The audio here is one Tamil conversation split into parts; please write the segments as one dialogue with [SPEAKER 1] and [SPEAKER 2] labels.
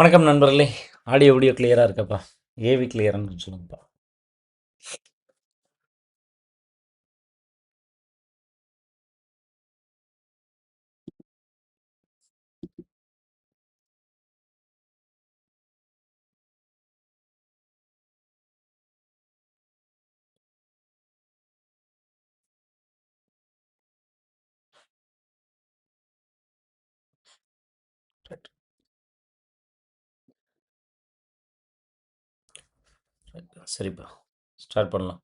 [SPEAKER 1] வணக்கம் நண்பர்களே. ஆடியோ வீடியோ கிளியராக இருக்கப்பா? ஏவி கிளியரானு சொல்லுங்கப்பா. ரைட் ரைட் சரிப்பா, ஸ்டார்ட் பண்ணலாம்.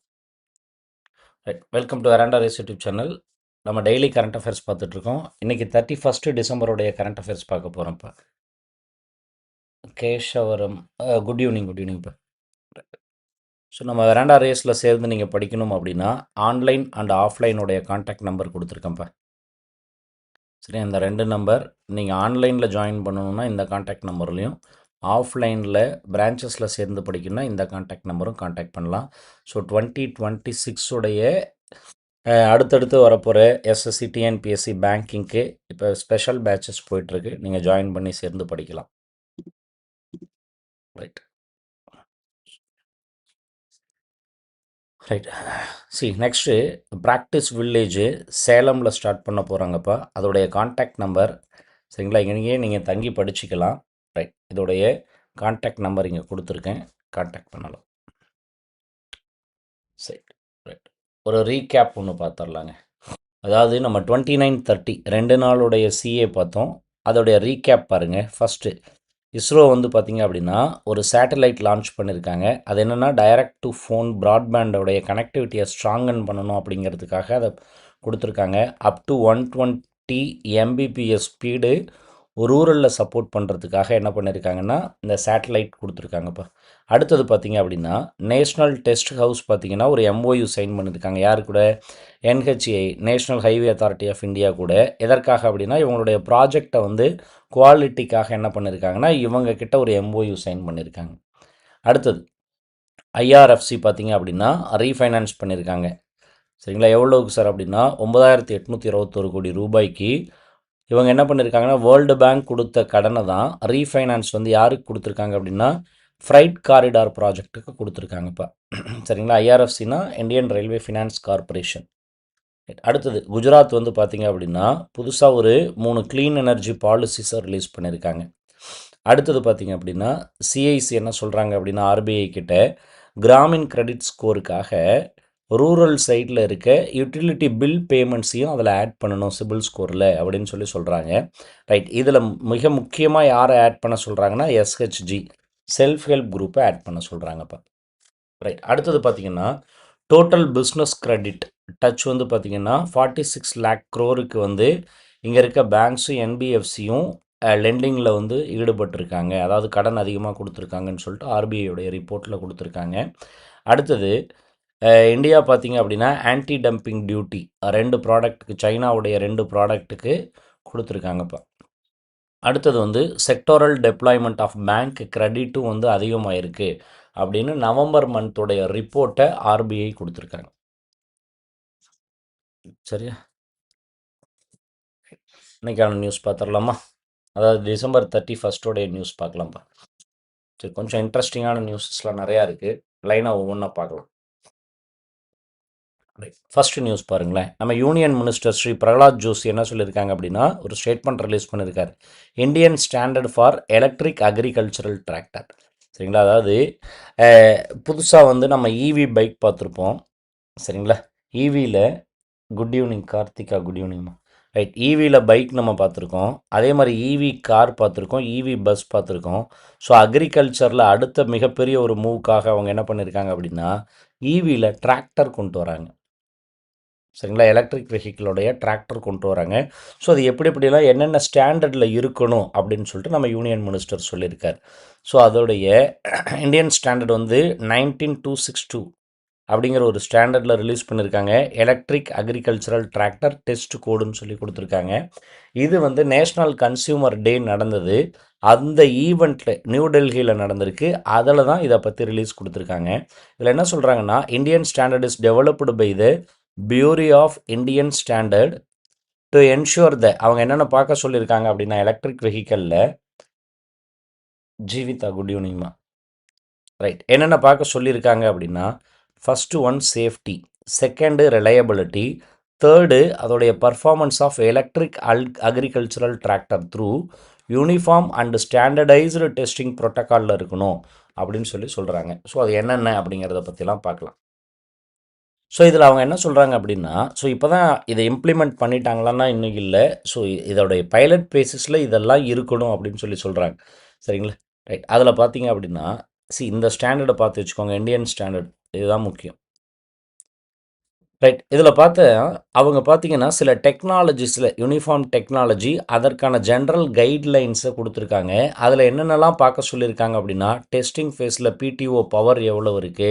[SPEAKER 1] Right, welcome to Veranda Race YouTube channel. நம்ம டெய்லி கரண்ட் அஃபேர்ஸ் பார்த்துட்ருக்கோம். இன்றைக்கி 31 டிசம்பருடைய கரண்ட் அஃபேர்ஸ் பார்க்க போகிறோம்ப்பா. Keshavaram, good evening. குட் ஈவினிங்ப்பா. ஸோ நம்ம வெராண்டா ரேஸில் சேர்ந்து நீங்கள் படிக்கணும் அப்படின்னா ஆன்லைன் அண்ட் ஆஃப்லைனுடைய கான்டாக்ட் நம்பர் கொடுத்துருக்கேன்ப்பா. சரி, அந்த 2 நம்பர் நீங்கள் ஆன்லைனில் ஜாயின் பண்ணணுன்னா இந்த கான்டாக்ட் நம்பர்லையும், ஆஃப்லைனில் பிரான்ச்சஸில் சேர்ந்து படிக்கணும்னா இந்த கான்டாக்ட் நம்பரும் கான்டாக்ட் பண்ணலாம். ஸோ 2026 உடைய அடுத்தடுத்து வரப்போகிற எஸ்எஸ்சி டிஎன்பிஎஸ்சி பேங்கிங்க்கு இப்போ ஸ்பெஷல் பேட்சஸ் போயிட்டுருக்கு. நீங்கள் ஜாயின் பண்ணி சேர்ந்து படிக்கலாம். Right right next practice village சேலமில் ஸ்டார்ட் பண்ண போகிறாங்கப்பா. அதோடைய கான்டாக்ட் நம்பர், சரிங்களா, இங்கேயே நீங்கள் தங்கி படிச்சுக்கலாம். ரைட், இதோடைய கான்டாக்ட் நம்பர் இங்கே கொடுத்துருக்கேன், கான்டாக்ட் பண்ணலாம். சரி, ரைட், ஒரு ரீகேப் ஒன்று பார்த்துடலாங்க. அதாவது நம்ம 29-30 2 நாளுடைய சிஏ பார்த்தோம். அதோடைய ரீகேப் பாருங்கள். ஃபஸ்ட்டு இஸ்ரோ வந்து பார்த்திங்க அப்படின்னா ஒரு சேட்டலைட் லான்ச் பண்ணியிருக்காங்க. அது என்னென்னா டைரக்ட் டு ஃபோன் ப்ராட்பேண்டோடைய கனெக்டிவிட்டியை ஸ்ட்ராங்கன் பண்ணணும் அப்படிங்கிறதுக்காக அதை கொடுத்துருக்காங்க. அப் டு 120 Mbps ஸ்பீடு ரூரலில் சப்போர்ட் பண்ணுறதுக்காக என்ன பண்ணியிருக்காங்கன்னா இந்த சேட்டலைட் கொடுத்துருக்காங்கப்பா. அடுத்தது பார்த்திங்க அப்படின்னா நேஷ்னல் டெஸ்ட் ஹவுஸ் பார்த்திங்கன்னா ஒரு MOU சைன் பண்ணியிருக்காங்க. யார் கூட? NHAI, national highway authority of India கூட. எதற்காக அப்படின்னா இவங்களுடைய ப்ராஜெக்டை வந்து குவாலிட்டிக்காக என்ன பண்ணியிருக்காங்கன்னா இவங்க கிட்ட ஒரு MOU சைன் பண்ணியிருக்காங்க. அடுத்தது IRFC பார்த்திங்க அப்படின்னா ரீஃபைனான்ஸ் பண்ணியிருக்காங்க. சரிங்களா, எவ்வளோக்கு சார் அப்படின்னா 9821 கோடி ரூபாய்க்கு இவங்க என்ன பண்ணியிருக்காங்கன்னா வேர்ல்டு பேங்க் கொடுத்த கடனை தான் ரீஃபைனான்ஸ் வந்து யாருக்கு கொடுத்துருக்காங்க அப்படின்னா ஃப்ரைட் காரிடார் ப்ராஜெக்ட்டுக்கு கொடுத்துருக்காங்கப்பா. சரிங்களா, IRFCனா இந்தியன் ரயில்வே ஃபினான்ஸ் கார்பரேஷன். அடுத்தது குஜராத் வந்து பார்த்திங்க அப்படின்னா புதுசாக ஒரு 3 க்ளீன் எனர்ஜி பாலிசிஸை ரிலீஸ் பண்ணியிருக்காங்க. அடுத்தது பார்த்திங்க அப்படின்னா CIC என்ன சொல்கிறாங்க அப்படின்னா RBI கிட்ட கிராமின் கிரெடிட் ஸ்கோருக்காக ரூரல் சைடில் இருக்க யூட்டிலிட்டி பில் பேமெண்ட்ஸையும் அதில் ஆட் பண்ணணும் சிபில் ஸ்கோரில் அப்படின்னு சொல்கிறாங்க. ரைட், இதில் மிக முக்கியமாக யாரை ஆட் பண்ண சொல்கிறாங்கன்னா SHG செல்ஃப் ஹெல்ப் குரூப்பை ஆட் பண்ண சொல்கிறாங்கப்பா. ரைட், அடுத்தது பார்த்திங்கன்னா டோட்டல் பிஸ்னஸ் கிரெடிட் டச் வந்து பார்த்திங்கன்னா 46 lakh crore வந்து இங்கே இருக்க பேங்க்ஸும் NBFCயும் லெண்டிங்கில் வந்து ஈடுபட்டிருக்காங்க. அதாவது கடன் அதிகமாக கொடுத்துருக்காங்கன்னு சொல்லிட்டு RBIயோடைய ரிப்போர்ட்டில் கொடுத்துருக்காங்க. அடுத்தது இந்தியா பார்த்திங்க அப்படின்னா ஆன்டி டம்பிங் டியூட்டி 2 ப்ராடக்ட்டுக்கு, சைனாவுடைய 2 ப்ராடக்ட்டுக்கு கொடுத்துருக்காங்கப்பா. அடுத்தது வந்து செக்டோரல் டெப்ளாய்மெண்ட் ஆஃப் பேங்க் கிரெடிட்டும் வந்து அதிகமாகிருக்கு அப்படின்னு நவம்பர் மந்தோடைய ரிப்போர்ட்டை RBI கொடுத்துருக்காங்க. சரியா, இன்றைக்கான நியூஸ் பார்த்துடலாமா? அதாவது டிசம்பர் 31 நியூஸ் பார்க்கலாம்ப்பா. சரி, கொஞ்சம் இன்ட்ரெஸ்டிங்கான நியூஸஸ்லாம் நிறையா இருக்குது. லைனாக ஒவ்வொன்றா பார்க்கலாம். ஃபஸ்ட்டு நியூஸ் பாருங்களேன். நம்ம யூனியன் மினிஸ்டர் ஸ்ரீ பிரகலாத் ஜோஷி என்ன சொல்லியிருக்காங்க அப்படின்னா ஒரு ஸ்டேட்மெண்ட் ரிலீஸ் பண்ணியிருக்காரு. Indian standard for electric agricultural tractor. சரிங்களா, அதாவது புதுசாக வந்து நம்ம EV பைக் பார்த்துருப்போம். சரிங்களா, EVயில் குட் ஈவினிங் கார்த்திகா, குட் ஈவினிங்மா. ரைட், EVயில் பைக் நம்ம பார்த்துருக்கோம். அதே மாதிரி EV கார் பார்த்துருக்கோம், EV பஸ் பார்த்துருக்கோம். ஸோ அக்ரிகல்ச்சரில் அடுத்த மிகப்பெரிய ஒரு மூவுக்காக அவங்க என்ன பண்ணியிருக்காங்க அப்படின்னா EVயில் டிராக்டர் கொண்டு வராங்க. சரிங்களா, எலக்ட்ரிக் வெஹிக்கிளோடைய டிராக்டர் கொண்டு வராங்க. ஸோ அது எப்படிலாம் என்னென்ன ஸ்டாண்டர்டில் இருக்கணும் அப்படின்னு சொல்லிட்டு நம்ம யூனியன் மினிஸ்டர் சொல்லியிருக்கார். ஸோ அதோடைய இந்தியன் ஸ்டாண்டர்ட் வந்து 19262 அப்படிங்கிற ஒரு ஸ்டாண்டர்டில் ரிலீஸ் பண்ணியிருக்காங்க. எலக்ட்ரிக் அக்ரிகல்ச்சரல் டிராக்டர் டெஸ்ட் கோடுன்னு சொல்லி கொடுத்துருக்காங்க. இது வந்து நேஷ்னல் கன்சியூமர் டே நடந்தது, அந்த ஈவெண்ட்டில் நியூ டெல்லியில் நடந்திருக்கு. அதில் தான் இதை பற்றி ரிலீஸ் கொடுத்துருக்காங்க. இதில் என்ன சொல்கிறாங்கன்னா Indian standard is developed by the bureau of Indian standard to ensure the அவங்க என்னென்ன பார்க்க சொல்லியிருக்காங்க அப்படின்னா எலக்ட்ரிக் வெஹிக்கலில் ஜீவிதா, குட் ஈவினிங்மா. ரைட், என்னென்ன பார்க்க சொல்லியிருக்காங்க அப்படின்னா, first one safety, second reliability, third அதோடைய performance of electric agricultural tractor through uniform and standardised testing ப்ரோட்டோக்காலில் இருக்கணும் அப்படின்னு சொல்கிறாங்க. ஸோ அது என்னென்ன அப்படிங்கிறத பற்றிலாம் பார்க்கலாம். ஸோ இதில் அவங்க என்ன சொல்கிறாங்க அப்படின்னா, ஸோ இப்போ தான் இதை இம்ப்ளிமெண்ட் பண்ணிட்டாங்களான்னா இன்னும் இல்லை. ஸோ இதோடைய பைலட் பேசிஸில் இதெல்லாம் இருக்கணும் அப்படின்னு சொல்கிறாங்க. சரிங்களா? ரைட், அதில் பார்த்தீங்க அப்படின்னா, இந்த ஸ்டாண்டர்டை பார்த்து வச்சுக்கோங்க, இந்தியன் ஸ்டாண்டர்ட், இதுதான் முக்கியம். ரைட், இதில் பார்த்து அவங்க பார்த்தீங்கன்னா சில டெக்னாலஜிஸில் யூனிஃபார்ம் டெக்னாலஜி அதற்கான ஜென்ரல் கைட்லைன்ஸை கொடுத்துருக்காங்க. அதில் என்னென்னலாம் பார்க்க சொல்லியிருக்காங்க அப்படின்னா, டெஸ்டிங் ஃபேஸில் பிடிஓ பவர் எவ்வளோ இருக்குது,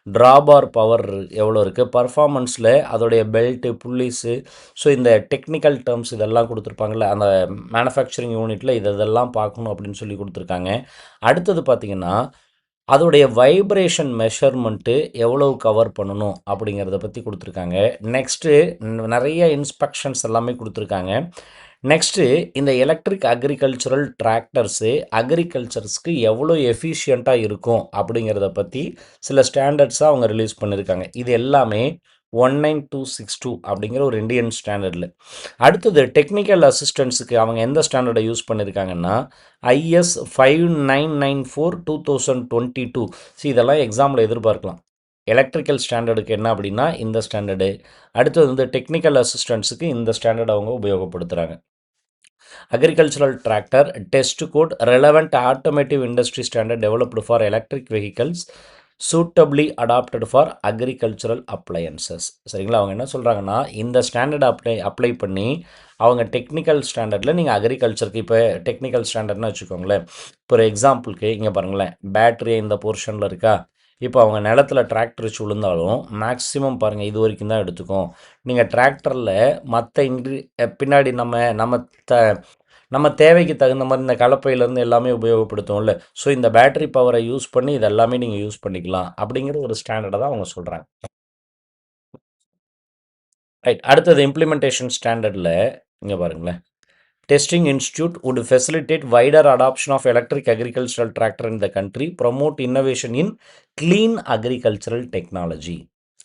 [SPEAKER 1] ட்ராபார் பவர் எவ்வளோ இருக்குது, பர்ஃபார்மன்ஸில் அதோடைய பெல்ட்டு புல்லிஸு, ஸோ இந்த டெக்னிக்கல் டேர்ம்ஸ் இதெல்லாம் கொடுத்துருப்பாங்கள்ல, அந்த மேனுஃபேக்சரிங் யூனிட்டில் இதெல்லாம் பார்க்கணும் அப்படின்னு சொல்லி கொடுத்துருக்காங்க. அடுத்தது பார்த்திங்கன்னா அதோடைய வைப்ரேஷன் மெஷர்மெண்ட்டு எவ்வளோ கவர் பண்ணணும் அப்படிங்கிறத பற்றி கொடுத்துருக்காங்க. நெக்ஸ்ட்டு நிறைய இன்ஸ்பெக்ஷன்ஸ் எல்லாமே கொடுத்துருக்காங்க. நெக்ஸ்ட்டு இந்த எலக்ட்ரிக் அக்ரிகல்ச்சரல் டிராக்டர்ஸு அக்ரிகல்ச்சர்ஸ்க்கு எவ்வளோ எஃபிஷியண்ட்டாக இருக்கும் அப்படிங்கிறத பற்றி சில ஸ்டாண்டர்ட்ஸாக அவங்க ரிலீஸ் பண்ணியிருக்காங்க. இது எல்லாமே 19262 அப்படிங்கிற ஒரு இந்தியன் ஸ்டாண்டர்டில். அடுத்தது டெக்னிக்கல் அசிஸ்டன்ஸுக்கு அவங்க எந்த ஸ்டாண்டர்டை யூஸ் பண்ணியிருக்காங்கன்னா, IS 5994/2022. இதெல்லாம் எக்ஸாமில் எதிர்பார்க்கலாம். எலக்ட்ரிக்கல் ஸ்டாண்டர்டுக்கு என்ன அப்படின்னா இந்த ஸ்டாண்டர்டு, அடுத்தது வந்து டெக்னிக்கல் அசிஸ்டன்ஸுக்கு இந்த ஸ்டாண்டர்ட் அவங்க உபயோகப்படுத்துகிறாங்க. Agricultural tractor test code relevant automotive industry standard developed for electric vehicles suitably adapted for agricultural appliances. சரிங்களா? அவங்க என்ன சொல்கிறாங்கன்னா, இந்த ஸ்டாண்டர்டை அப்ளை பண்ணி அவங்க டெக்னிக்கல் ஸ்டாண்டர்டில் நீங்கள் அக்ரிகல்ச்சருக்கு, இப்போ டெக்னிக்கல் ஸ்டாண்டர்ட்னு வச்சுக்கோங்களேன், இப்போ ஒரு எக்ஸாம்பிளுக்கு இங்கே பாருங்களேன், பேட்ரி இந்த போர்ஷனில் இருக்கா, இப்போ அவங்க நிலத்தில் டிராக்டர் வச்சு விழுந்தாலும் மேக்ஸிமம் பாருங்கள் இது வரைக்கும் தான் எடுத்துக்கும். நீங்கள் டிராக்டரில் மற்ற பின்னாடி நம்ம தேவைக்கு தகுந்த மாதிரி இந்த கலப்பையிலேருந்து எல்லாமே உபயோகப்படுத்துவோம்ல, ஸோ இந்த பேட்டரி பவரை யூஸ் பண்ணி இதெல்லாமே நீங்கள் யூஸ் பண்ணிக்கலாம் அப்படிங்கிற ஒரு ஸ்டாண்டர்டை தான் அவங்க சொல்கிறாங்க. ரைட், அடுத்தது இம்ப்ளிமெண்டேஷன் ஸ்டாண்டர்டில் இங்கே பாருங்களேன், testing institute would facilitate wider adoption of electric agricultural tractor in the country, promote innovation in clean agricultural technology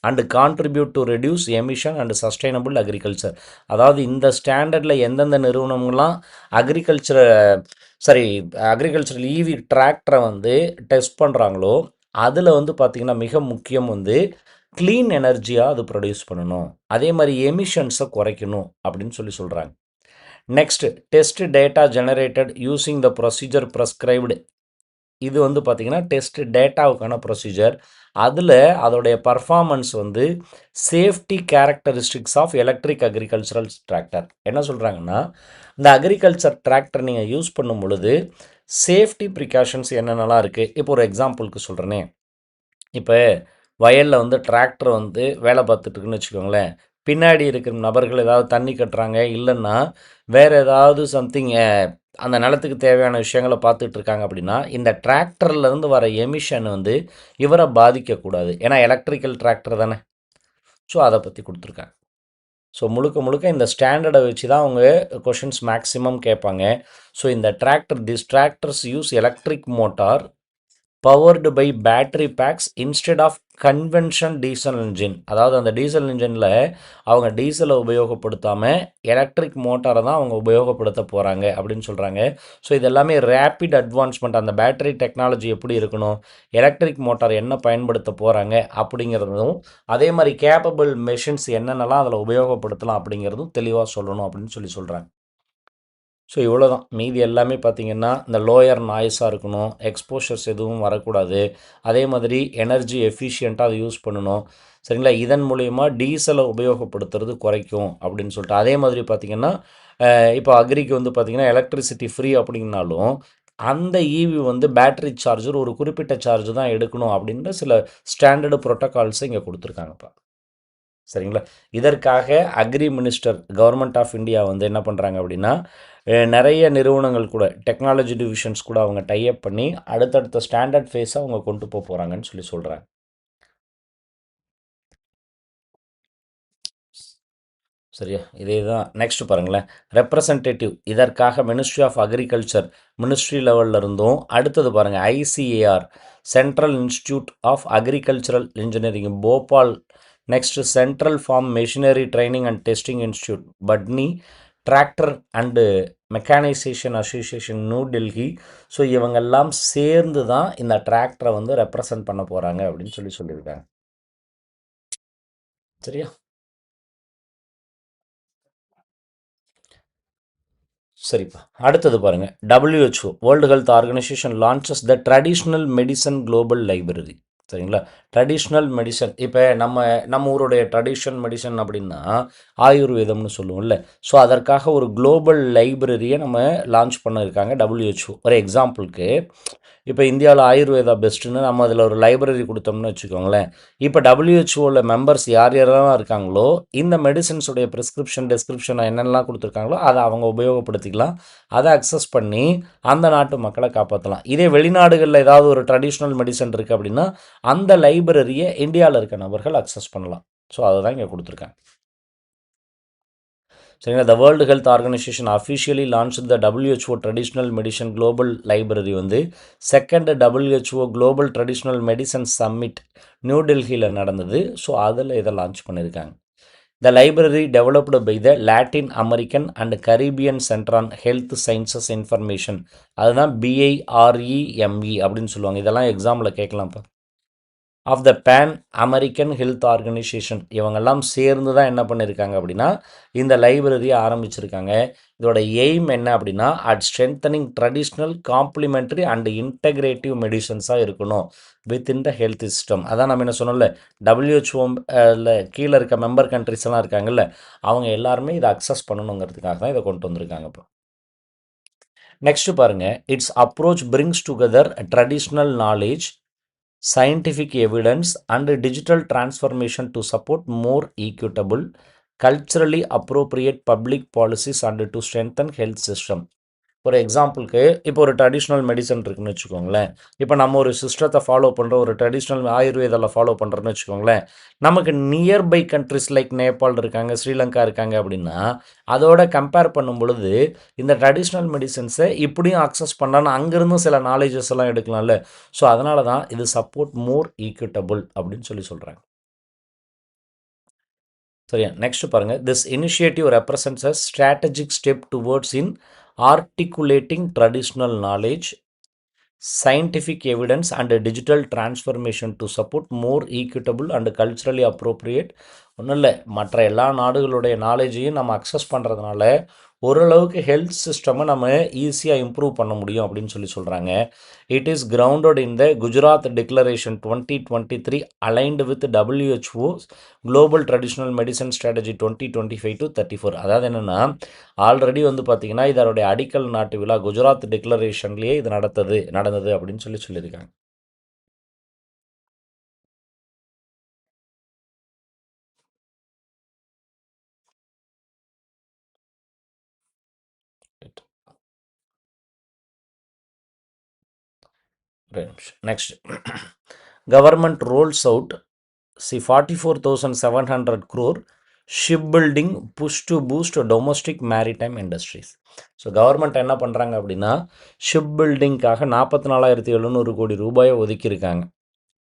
[SPEAKER 1] and contribute to reduce emission and sustainable agriculture. அதாவது இந்த ஸ்டாண்டர்டில் எந்தெந்த நிறுவனங்கள்லாம் அக்ரிகல்ச்சரல் இவி டிராக்டரை வந்து டெஸ்ட் பண்ணுறாங்களோ அதில் வந்து பார்த்திங்கன்னா மிக முக்கியம் வந்து க்ளீன் எனர்ஜியாக அது ப்ரொடியூஸ் பண்ணணும், அதே மாதிரி எமிஷன்ஸை குறைக்கணும் அப்படின்னு சொல்கிறாங்க. Next, test data generated using the procedure prescribed. இது வந்து பார்த்திங்கன்னா டெஸ்ட் டேட்டாவுக்கான ப்ரொசீஜர், அதில் அதோடைய பர்ஃபார்மன்ஸ் வந்து safety characteristics of electric agricultural tractor. என்ன சொல்கிறாங்கன்னா, இந்த அக்ரிகல்ச்சர் டிராக்டர் நீங்கள் யூஸ் பண்ணும் பொழுது சேஃப்டி ப்ரிகாஷன்ஸ் என்னென்னலாம் இருக்குது. இப்போ ஒரு எக்ஸாம்பிளுக்கு சொல்கிறேனே, இப்போ வயலில் வந்து டிராக்டர் வந்து வேலை பார்த்துட்டுருக்குன்னு வச்சுக்கோங்களேன், பின்னாடி இருக்கிற நபர்கள் ஏதாவது தண்ணி கட்டுறாங்க, இல்லைன்னா வேறு ஏதாவது சம்திங் அந்த நிலத்துக்கு தேவையான விஷயங்களை பார்த்துட்டு இருக்காங்க அப்படின்னா, இந்த டிராக்டர்லேருந்து வர எமிஷன் வந்து இவரை பாதிக்கக்கூடாது. ஏன்னா எலக்ட்ரிக்கல் டிராக்டர் தானே. ஸோ அதை பற்றி கொடுத்துருக்காங்க. ஸோ முழுக்க முழுக்க இந்த ஸ்டாண்டர்டை வச்சு தான் அவங்க கொஷின்ஸ் மேக்ஸிமம் கேட்பாங்க. ஸோ இந்த this tractors use electric motor powered by battery packs instead of convention diesel engine. அதாவது அந்த டீசல் இன்ஜினில் அவங்க டீசலை உபயோகப்படுத்தாமல் எலக்ட்ரிக் மோட்டாரை தான் அவங்க உபயோகப்படுத்த போகிறாங்க அப்படின்னு சொல்கிறாங்க. ஸோ இது எல்லாமே ரேப்பிட் அட்வான்ஸ்மெண்ட். அந்த பேட்டரி டெக்னாலஜி எப்படி இருக்கணும், எலக்ட்ரிக் மோட்டார் என்ன பயன்படுத்த போகிறாங்க அப்படிங்கிறதும், அதே மாதிரி கேப்பபிள் மெஷின்ஸ் என்னென்னலாம் அதில் உபயோகப்படுத்தலாம் அப்படிங்கிறதும் தெளிவாக சொல்லணும் அப்படின்னு சொல்கிறாங்க. ஸோ இவ்வளோ தான். மீதி எல்லாமே பார்த்திங்கன்னா இந்த லோயர் நாய்ஸாக இருக்கணும், எக்ஸ்போஷர்ஸ் எதுவும் வரக்கூடாது, அதே மாதிரி எனர்ஜி எஃபிஷியண்ட்டாக அதை யூஸ் பண்ணணும். சரிங்களா? இதன் மூலயமா டீசலை உபயோகப்படுத்துறது குறைக்கும் அப்படின்னு சொல்லிட்டு, அதே மாதிரி பார்த்திங்கன்னா இப்போ அக்ரிக்கு வந்து பார்த்திங்கன்னா எலக்ட்ரிசிட்டி ஃப்ரீ அப்படின்னாலும் அந்த ஈவி வந்து பேட்டரி சார்ஜர் ஒரு குறிப்பிட்ட சார்ஜ் தான் எடுக்கணும் அப்படின்ற சில ஸ்டாண்டர்டு ப்ரோட்டோகால்ஸை இங்கே கொடுத்துருக்காங்கப்பா. சரிங்களா? இதற்காக agri minister government of India வந்து என்ன பண்ணுறாங்க அப்படின்னா, நிறைய நிறுவனங்கள் கூட டெக்னாலஜி டிவிஷன்ஸ் கூட அவங்க டைப் பண்ணி அடுத்தடுத்த ஸ்டாண்டர்ட் ஃபேஸை அவங்க கொண்டு போகிறாங்கன்னு சொல்கிறாங்க. சரியா? இதே தான் நெக்ஸ்ட் பாருங்களேன். ரெப்ரசன்டேட்டிவ் இதற்காக மினிஸ்ட்ரி ஆஃப் அக்ரிகல்ச்சர் மினிஸ்ட்ரி லெவலில் இருந்தும், அடுத்தது பாருங்கள் ICAR central institute of agricultural engineering Bhopal, next central farm machinery training and testing institute Budni, tractor and mechanisation association New Delhi. So இவங்கெல்லாம் சேர்ந்து தான் இந்த டிராக்டரை வந்து ரெப்ரசன்ட் பண்ண போகிறாங்க அப்படின்னு சொல்லியிருக்காங்க. சரியா? சரிப்பா. அடுத்தது பாருங்கள். WHO world health organisation launches the traditional medicine global library. சரிங்களா? ட்ரெடிஷ்னல் மெடிசன் இப்போ நம்ம ஊருடைய ட்ரெடிஷ்னல் மெடிசன் அப்படின்னா ஆயுர்வேதம்னு சொல்லுவோம்ல. ஸோ அதற்காக ஒரு குளோபல் லைப்ரரியை நம்ம லான்ச் பண்ணியிருக்காங்க WHO. ஒரு எக்ஸாம்பிளுக்கு இப்போ இந்தியாவில் ஆயுர்வேதா பெஸ்ட்டுன்னு நம்ம அதில் ஒரு லைப்ரரி கொடுத்தோம்னு வச்சுக்கோங்களேன். இப்போ WHOவில் மெம்பர்ஸ் யார் யாரெல்லாம் இருக்காங்களோ இந்த மெடிசன்ஸுடைய ப்ரிஸ்கிரிப்ஷன் டெஸ்கிரிப்ஷன் என்னென்னலாம் கொடுத்துருக்காங்களோ அதை அவங்க உபயோகப்படுத்திக்கலாம். அதை அக்சஸ் பண்ணி அந்த நாட்டு மக்களை காப்பாற்றலாம். இதே வெளிநாடுகளில் ஏதாவது ஒரு ட்ரெடிஷ்னல் மெடிசன் இருக்குது அப்படின்னா அந்த லைப்ரரியை இந்தியாவில் இருக்க நபர்கள் அக்சஸ் பண்ணலாம். ஸோ அதை தான் இங்கே கொடுத்துருக்காங்க. சரிங்களா? The world health organisation officially launch the WHO traditional medicine global library வந்து second WHO global traditional medicine summit New டெல்லியில் நடந்தது. ஸோ அதில் இதை லான்ச் பண்ணியிருக்காங்க. The library developed by the Latin American and Caribbean centre on health sciences information, அதுதான் BIREME அப்படின்னு சொல்லுவாங்க. இதெல்லாம் எக்ஸாமில் கேட்கலாம்ப்பா. Of the Pan American health organisation இவங்கெல்லாம் சேர்ந்து தான் என்ன பண்ணியிருக்காங்க அப்படின்னா இந்த லைப்ரரியை ஆரம்பிச்சிருக்காங்க. இதோட எய்ம் என்ன அப்படின்னா strengthening traditional complementary and integrative மெடிசன்ஸாக இருக்கணும் வித்தின் த ஹெல்த் சிஸ்டம். அதான் நம்ம என்ன சொன்னோம்ல, WHO கீழே இருக்க மெம்பர் கண்ட்ரிஸ் எல்லாம் இருக்காங்கல்ல, அவங்க எல்லாருமே இதை அக்சஸ் பண்ணணுங்கிறதுக்காக தான் இதை கொண்டு வந்திருக்காங்க. இப்போ நெக்ஸ்ட் பாருங்கள். It's approach brings together traditional knowledge, scientific evidence and digital transformation to support more equitable, culturally appropriate public policies and to strengthen health system. ஒரு எக்ஸாம்பிளுக்கு இப்போ ஒரு ட்ரெடிஷ்னல் மெடிசன் இருக்குன்னு வச்சுக்கோங்களேன். இப்போ நம்ம ஒரு சிஸ்டத்தை ஃபாலோ பண்ணுறோம், ஒரு ட்ரெடிஷ்னல் ஆயுர்வேதாவில் ஃபாலோ பண்ணுறோன்னு வச்சுக்கோங்களேன். நமக்கு நியர்பை கண்ட்ரிஸ் லைக் நேபாள் இருக்காங்க, ஸ்ரீலங்கா இருக்காங்க அப்படின்னா அதோட கம்பேர் பண்ணும் பொழுது இந்த ட்ரெடிஷ்னல் மெடிசன்ஸை இப்படியும் அக்சஸ் பண்ணலான்னு அங்கேருந்தும் சில நாலேஜஸ் எல்லாம் எடுக்கலாம்ல. ஸோ அதனால தான் இது சப்போர்ட் மோர் ஈக்விட்டபிள் அப்படின்னு சொல்கிறாங்க. சரியா? நெக்ஸ்ட் பாருங்கள். This initiative represents a strategic step towards in articulating traditional knowledge, scientific evidence and digital transformation to support more equitable and culturally appropriate. ஒன்றும் இல்லை, மற்ற எல்லா நாடுகளுடைய நாலேஜையும் நம்ம அக்சஸ் பண்ணுறதுனால ஓரளவுக்கு ஹெல்த் சிஸ்டமை நம்ம ஈஸியாக இம்ப்ரூவ் பண்ண முடியும் அப்படின்னு சொல்கிறாங்க. It is grounded in the Gujarat declaration 2023 aligned with WHO global traditional medicine strategy 2025 to 34. அதாவது என்னென்னா ஆல்ரெடி வந்து பார்த்திங்கன்னா இதனுடைய அடிக்கல் நாட்டு விழா குஜராத் டிக்ளரேஷன்லேயே இது நடந்தது அப்படின்னு சொல்லியிருக்காங்க. Next, government rolls out 44,700 crore shipbuilding push to boost domestic maritime industries. So government என்ன பண்ணுறாங்க அப்படின்னா ஷிப் பில்டிங்காக 44,700 கோடி ரூபாயை ஒதுக்கியிருக்காங்க.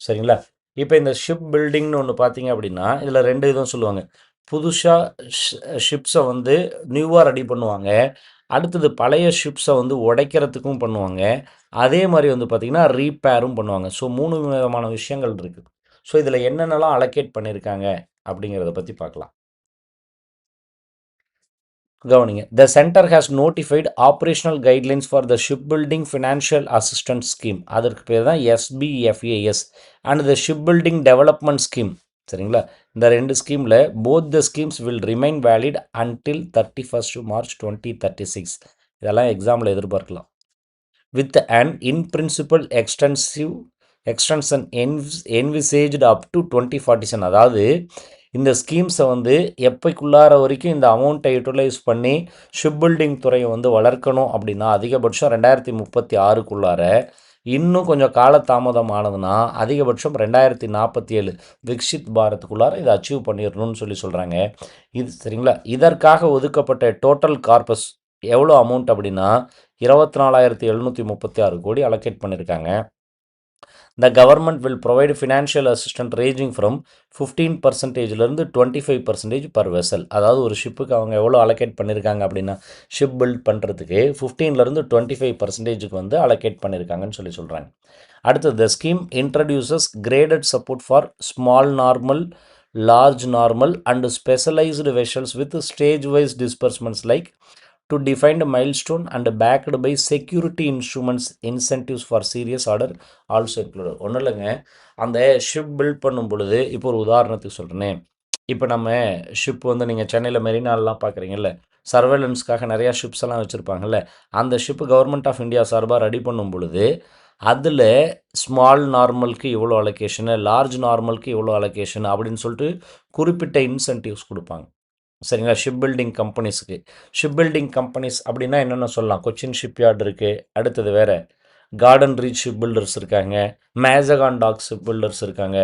[SPEAKER 1] சரிங்களா? இப்போ இந்த ஷிப் பில்டிங்னு ஒன்று பார்த்தீங்க அப்படின்னா இதில் 2 இதுவும் சொல்லுவாங்க. புதுசாக ஷிப்ஸை வந்து நியூவாக ரெடி பண்ணுவாங்க, அடுத்தது பழைய ஷிப்ஸை வந்து உடைக்கிறதுக்கும் பண்ணுவாங்க, அதே மாதிரி வந்து பார்த்திங்கன்னா ரீப்பேரும் பண்ணுவாங்க. ஸோ 3 விதமான விஷயங்கள் இருக்குது. ஸோ இதில் என்னென்னலாம் அலோகேட் பண்ணியிருக்காங்க அப்படிங்கிறத பற்றி பார்க்கலாம். கவனிங்க. The centre has notified operational guidelines for the ship building financial assistance scheme, அதற்கு பேர் தான் SBFAS, and the ship building development scheme. சரிங்களா? இந்த 2 ஸ்கீமில் both the schemes will remain valid until 31st March 2036. இதெல்லாம் எக்ஸாம்பிள் எதிர்பார்க்கலாம். With and in principle extension envisaged up to 2047. அதாவது இந்த ஸ்கீம்ஸை வந்து எப்போக்குள்ளார வரைக்கும் இந்த அமௌண்ட்டை யூட்டிலைஸ் பண்ணி ஷிப் பில்டிங் துறையை வந்து வளர்க்கணும் அப்படின்னா அதிகபட்சம் 2036க்குள்ளார இன்னும் கொஞ்சம் காலதாமதம் ஆனதுன்னா அதிகபட்சம் 2047 விக்ஷித் பாரத்துக்குள்ளார இதை அச்சீவ் பண்ணிடணும்னு சொல்கிறாங்க. இது சரிங்களா. இதற்காக ஒதுக்கப்பட்ட டோட்டல் கார்பஸ் எவ்வளோ அமௌண்ட் அப்படின்னா 24,736 கோடி அலோகேட் பண்ணியிருக்காங்க. The government will provide financial assistance ranging from 15%லேருந்து 25% per vessel. அதாவது ஒரு ஷிப்புக்கு அவங்க எவ்வளோ அலோகேட் பண்ணியிருக்காங்க அப்படின்னா ஷிப் பில்ட் பண்ணுறதுக்கு 15லேருந்து 25%க்கு வந்து அலோகேட் பண்ணியிருக்காங்கன்னு சொல்கிறாங்க. அடுத்தது the scheme introduces graded support for small normal, large normal and specialized vessels with stage-wise disbursements like to define a milestone and backed by security instruments incentives for serious order also included. ஒன்றும் இல்லைங்க, அந்த ஷிப் பில்ட் பண்ணும் பொழுது இப்போ ஒரு உதாரணத்துக்கு சொல்கிறேனே, இப்போ நம்ம ஷிப் வந்து நீங்கள் சென்னையில் மெரினாலெலாம் பார்க்குறீங்கல்ல, சர்வேலன்ஸ்க்காக நிறையா ஷிப்ஸ் எல்லாம் வச்சுருப்பாங்கல்ல, அந்த ஷிப்பு கவர்மெண்ட் ஆஃப் இந்தியா சார்பாக ரெடி பண்ணும் பொழுது அதில் ஸ்மால் நார்மலுக்கு இவ்வளோ அலோகேஷனு, லார்ஜ் நார்மலுக்கு இவ்வளோ அலோகேஷன் அப்படின்னு சொல்லிட்டு குறிப்பிட்ட இன்சென்டிவ்ஸ் கொடுப்பாங்க. சரிங்களா. ஷிப் பில்டிங் கம்பெனிஸுக்கு. ஷிப் பில்டிங் கம்பெனிஸ் அப்படின்னா என்னென்ன சொல்லலாம்? கொச்சின் ஷிப்யார்டு இருக்குது, அடுத்தது வேறு கார்டன் ரீச் ஷிப் பில்டர்ஸ் இருக்காங்க, மேசகான் டாக் ஷிப் பில்டர்ஸ் இருக்காங்க.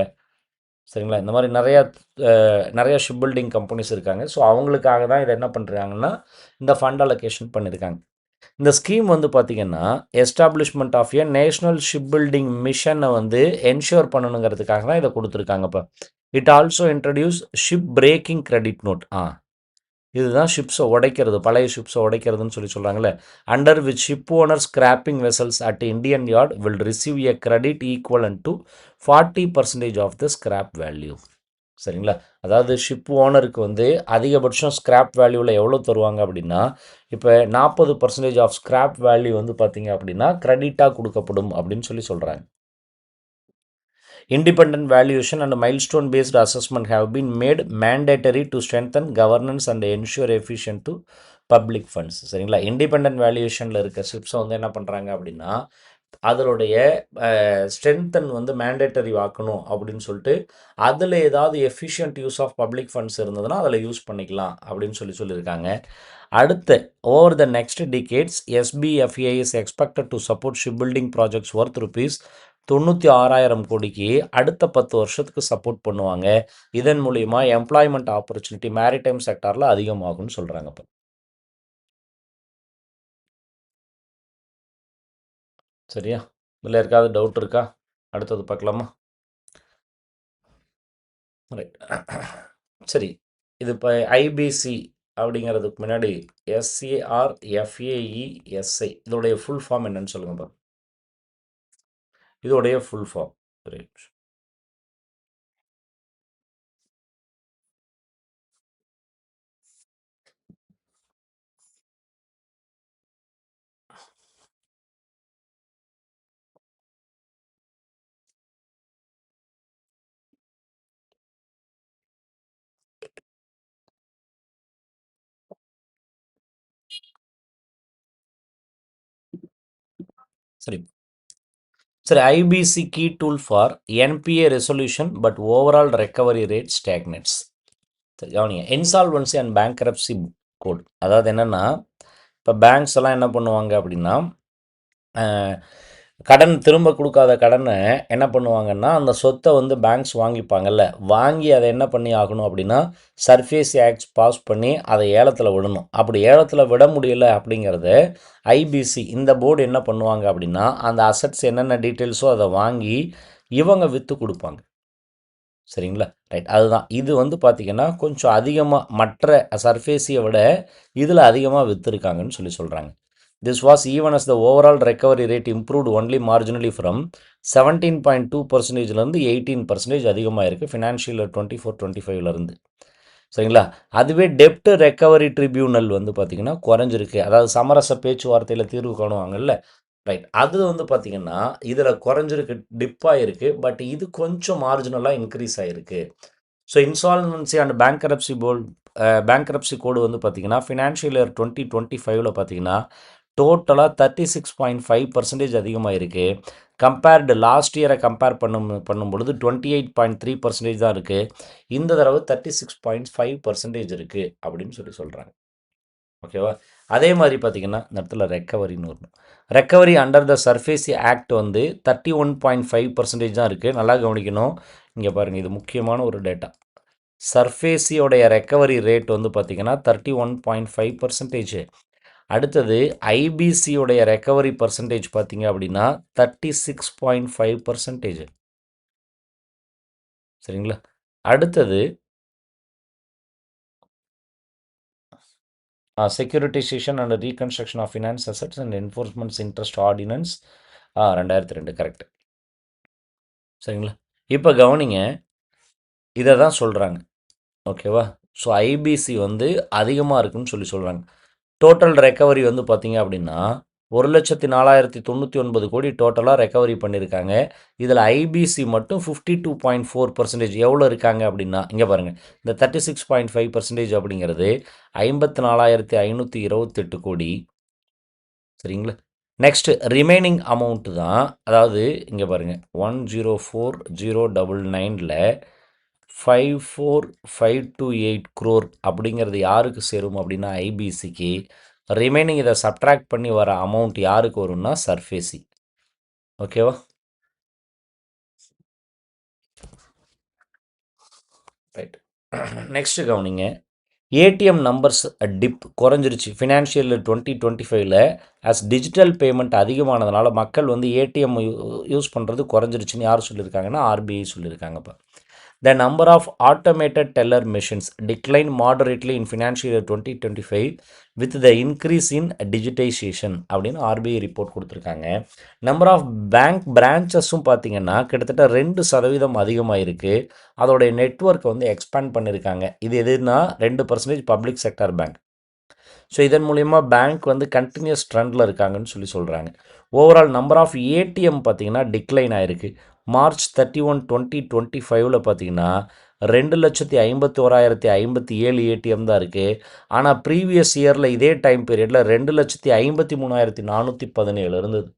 [SPEAKER 1] சரிங்களா. இந்த மாதிரி நிறையா ஷிப் பில்டிங் கம்பெனிஸ் இருக்காங்க. ஸோ அவங்களுக்காக தான் இதை என்ன பண்ணுறாங்கன்னா இந்த ஃபண்ட் அலோகேஷன் பண்ணியிருக்காங்க. இந்த ஸ்கீம் வந்து பார்த்திங்கன்னா establishment of a national ship building மிஷனை வந்து என்ஷூர் பண்ணணுங்கிறதுக்காக தான் இதை கொடுத்துருக்காங்க. இப்போ it also introduce ship breaking credit note. இதுதான் ஷிப்ஸை உடைக்கிறது, பழைய ஷிப்ஸை உடைக்கிறதுன்னு சொல்கிறாங்களே. Under which ship owner scrapping vessels at Indian yard will receive a credit equivalent to 40% of the scrap value. சரிங்களா. அதாவது ஷிப் ஓனருக்கு வந்து அதிகபட்சம் ஸ்கிராப் வேல்யூவில் எவ்வளோ தருவாங்க அப்படின்னா, இப்போ 40% ஆஃப் ஸ்கிராப் வேல்யூ வந்து பார்த்திங்க அப்படின்னா கிரெடிட்டாக கொடுக்கப்படும் அப்படின்னு சொல்கிறாங்க. Independent valuation and milestone-based assessment have been made mandatory to strengthen governance and ensure efficient to public funds. சரிங்களா. இண்டிபெண்ட் வேல்யூஷனில் இருக்க ஷிப்ஸை வந்து என்ன பண்ணுறாங்க அப்படின்னா அதனுடைய ஸ்ட்ரென்தன் வந்து மேண்டேட்டரி ஆக்கணும் அப்படின்னு சொல்லிட்டு அதில் ஏதாவது efficient use of public funds இருந்ததுன்னா அதில் யூஸ் பண்ணிக்கலாம் அப்படின்னு சொல்லியிருக்காங்க. அடுத்து over the next decades SBFA is expected to support shipbuilding projects worth ₹96,000 கோடிக்கு அடுத்த 10 வருஷத்துக்கு சப்போர்ட் பண்ணுவாங்க. இதன் மூலிமா எம்ப்ளாய்மெண்ட் ஆப்பர்ச்சுனிட்டி மேரிடைம் செக்டாரில் அதிகமாகும்னு சொல்கிறாங்க. இப்போ சரியா, இதில் இருக்காது டவுட் இருக்கா? அடுத்தது பார்க்கலாமா? ரைட். சரி, இது இப்போ ஐபிசி அப்படிங்கிறதுக்கு முன்னாடி SARFAESI இதோடைய ஃபுல் ஃபார்ம் என்னன்னு சொல்லுங்கப்பா. இதோடைய ஃபுல் ஃபார்ம் ரைட். சரி சரி, IBC key tool for NPA resolution but overall recovery rate stagnates. சரி கவனிங்க. Insolvency and bankruptcy code. அதாவது என்னென்னா இப்போ பேங்க்ஸ் எல்லாம் என்ன பண்ணுவாங்க அப்படின்னா கடன் திரும்ப கொடுக்காத கடனை என்ன பண்ணுவாங்கன்னா அந்த சொத்தை வந்து பேங்க்ஸ் வாங்கிப்பாங்கல்ல, வாங்கி அதை என்ன பண்ணி ஆகணும் அப்படின்னா சர்ஃபேஸ் ஆக்ட்ஸ் பாஸ் பண்ணி அதை ஏலத்தில் விடணும். அப்படி ஏலத்தில் விட முடியல அப்படிங்கிறத ஐபிசி இந்த போர்டு என்ன பண்ணுவாங்க அப்படின்னா அந்த அசட்ஸ் என்னென்ன டீட்டெயில்ஸோ அதை வாங்கி இவங்க விற்று கொடுப்பாங்க. சரிங்களா. ரைட். அதுதான் இது வந்து பார்த்திங்கன்னா கொஞ்சம் அதிகமாக மற்ற சர்ஃபேஸியை விட இதில் அதிகமாக விற்றுருக்காங்கன்னு சொல்கிறாங்க. This was even as the overall recovery rate improved only marginally from 17.2%லேருந்து 18% அதிகமாக இருக்குது ஃபினான்ஷியல் 24-25லேருந்து. சரிங்களா. அதுவே டெப்ட் ரெக்கவரி ட்ரிபியூனல் வந்து பார்த்திங்கன்னா குறைஞ்சிருக்கு. அதாவது சமரச பேச்சுவார்த்தையில் தீர்வு காணுவாங்கல்ல, ரைட், அது வந்து பார்த்திங்கன்னா இதில் குறைஞ்சிருக்கு, டிப்பாக இருக்குது. பட் இது கொஞ்சம் மார்ஜினலாக இன்க்ரீஸ் ஆகிருக்கு. ஸோ இன்சால்வன்சி அண்ட் பேங்க்ரப்சி கோடு வந்து பார்த்திங்கன்னா ஃபினான்ஷியல் இயர் 2025 பார்த்திங்கன்னா டோட்டலாக 36.5% அதிகமாக இருக்குது. கம்பேர்டு லாஸ்ட் இயரை கம்பேர் பண்ணும் பொழுது 28.3% தான் இருக்குது. இந்த தடவை 36.5% இருக்குது அப்படின்னு சொல்கிறாங்க. ஓகேவா? அதே மாதிரி பார்த்தீங்கன்னா இந்த இடத்துல ரெக்கவரின்னு வரும். ரெக்கவரி அண்டர் த சர்ஃபேசி ஆக்ட் வந்து 31.5% தான் இருக்குது. நல்லா கவனிக்கணும். இங்கே பாருங்கள், இது முக்கியமான ஒரு டேட்டா. சர்ஃபேசியோடைய ரெக்கவரி ரேட் வந்து பார்த்திங்கன்னா 31.5%. அடுத்தது ஐபிசியோடைய ரெக்கவரி பர்சன்டேஜ் பார்த்திங்க அப்படின்னா 36.5%. சரிங்களா? அடுத்தது securitisation and reconstruction of finance assets and enforcements interest ordinance 2002 correct. சரிங்களா? இப்போ கவனிங்க, இதை தான் சொல்கிறாங்க. ஓகேவா? ஸோ ஐபிசி வந்து அதிகமாக இருக்குன்னு சொல்கிறாங்க. டோட்டல் ரெக்கவரி வந்து பார்த்திங்க அப்படின்னா 1,04,099 கோடி டோட்டலாக ரெக்கவரி பண்ணியிருக்காங்க. இதில் ஐபிசி மட்டும் 52.4% எவ்வளோ இருக்காங்க அப்படின்னா, இங்கே பாருங்கள், இந்த 36.5% அப்படிங்கிறது 54,528 கோடி. சரிங்களா? நெக்ஸ்ட் ரிமைனிங் அமௌண்ட்டு தான், அதாவது இங்கே பாருங்கள் 104,099ல் 54,528 crore அப்படிங்கிறது யாருக்கு சேரும் அப்படின்னா ஐபிசிக்கு. ரிமைனிங் இதை சப்ட்ராக்ட் பண்ணி வர அமௌண்ட் யாருக்கு வரும்னா சர்ஃபேசி. ஓகேவா? ரைட். நெக்ஸ்ட் கவனிங்க, ஏடிஎம் நம்பர்ஸ் டிப் குறைஞ்சிருச்சு ஃபினான்ஷியல் 2025ல். ஆஸ் டிஜிட்டல் பேமெண்ட் அதிகமானதுனால மக்கள் வந்து ஏடிஎம் யூஸ் பண்ணுறது குறைஞ்சிருச்சுன்னு யார் சொல்லியிருக்காங்கன்னா RBI சொல்லியிருக்காங்கப்பா. The number of automated teller machines declined moderately in financial year 2025 with the increase in digitization அப்படின்னு ஆர்பிஐ ரிப்போர்ட் கொடுத்துருக்காங்க. நம்பர் ஆஃப் பேங்க் பிரான்ச்சஸும் பார்த்தீங்கன்னா கிட்டத்தட்ட 2% அதிகமாக இருக்குது. அதோடைய நெட்வொர்க்கை வந்து எக்ஸ்பேண்ட் பண்ணியிருக்காங்க. இது எதுனா 2% பப்ளிக் செக்டர் பேங்க். ஸோ இதன் மூலிமா பேங்க் வந்து கண்டினியூஸ் ட்ரெண்டில் இருக்காங்கன்னு சொல்கிறாங்க. ஓவரால் நம்பர் ஆஃப் ஏடிஎம் பார்த்திங்கன்னா டிக்ளைன் ஆகிருக்கு. March 31, 2025ல் பார்த்திங்கன்னா 2,51,057 ஏடிஎம் தான் இருக்குது. ஆனால் ப்ரீவியஸ் இயரில் இதே டைம் பீரியடில் 2,53,417 இருந்தது.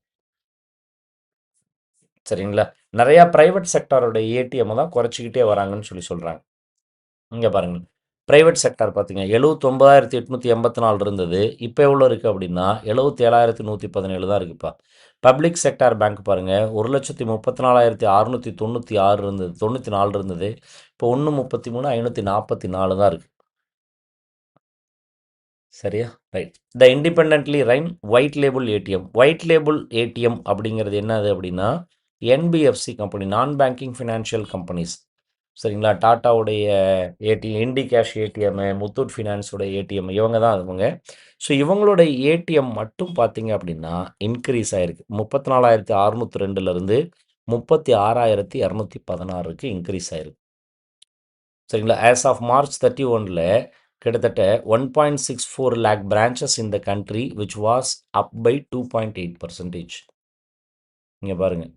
[SPEAKER 1] சரிங்களா? நிறையா ப்ரைவேட் செக்டாரோட ஏடிஎம் தான் குறைச்சிக்கிட்டே வராங்கன்னு சொல்கிறாங்க. இங்கே பாருங்கள், ப்ரைவேட் செக்டார் பார்த்திங்க 79,884 இருந்தது. இப்போ எவ்வளோ இருக்குது அப்படின்னா 77,117 தான் இருக்குப்பா. பப்ளிக் செக்டார் பேங்க் பாருங்கள், 1,34,696 இருந்தது, 94 இருந்தது. இப்போ 1,33,544 தான் இருக்குது. சரியா? Right. The independently run white label ATM. White label ATM அப்படிங்கிறது என்னது அப்படின்னா NBFC company, non banking financial companies. சரிங்களா? டாட்டாவுடைய ATM, Indicash ATM, Muthoot ஃபினான்ஸோட ஏடிஎம், இவங்க தான் அதுவங்க. ஸோ இவங்களோட ஏடிஎம் மட்டும் பார்த்திங்க அப்படின்னா இன்க்ரீஸ் ஆகிருக்கு. 34,602லேருந்து 36,216க்கு இன்க்ரீஸ் ஆகிருக்கு. சரிங்களா? ஆஸ் ஆஃப் March 31ல் கிட்டத்தட்ட 1.64 lakh branches in the country which was up by 2.8%. இங்கே பாருங்கள்,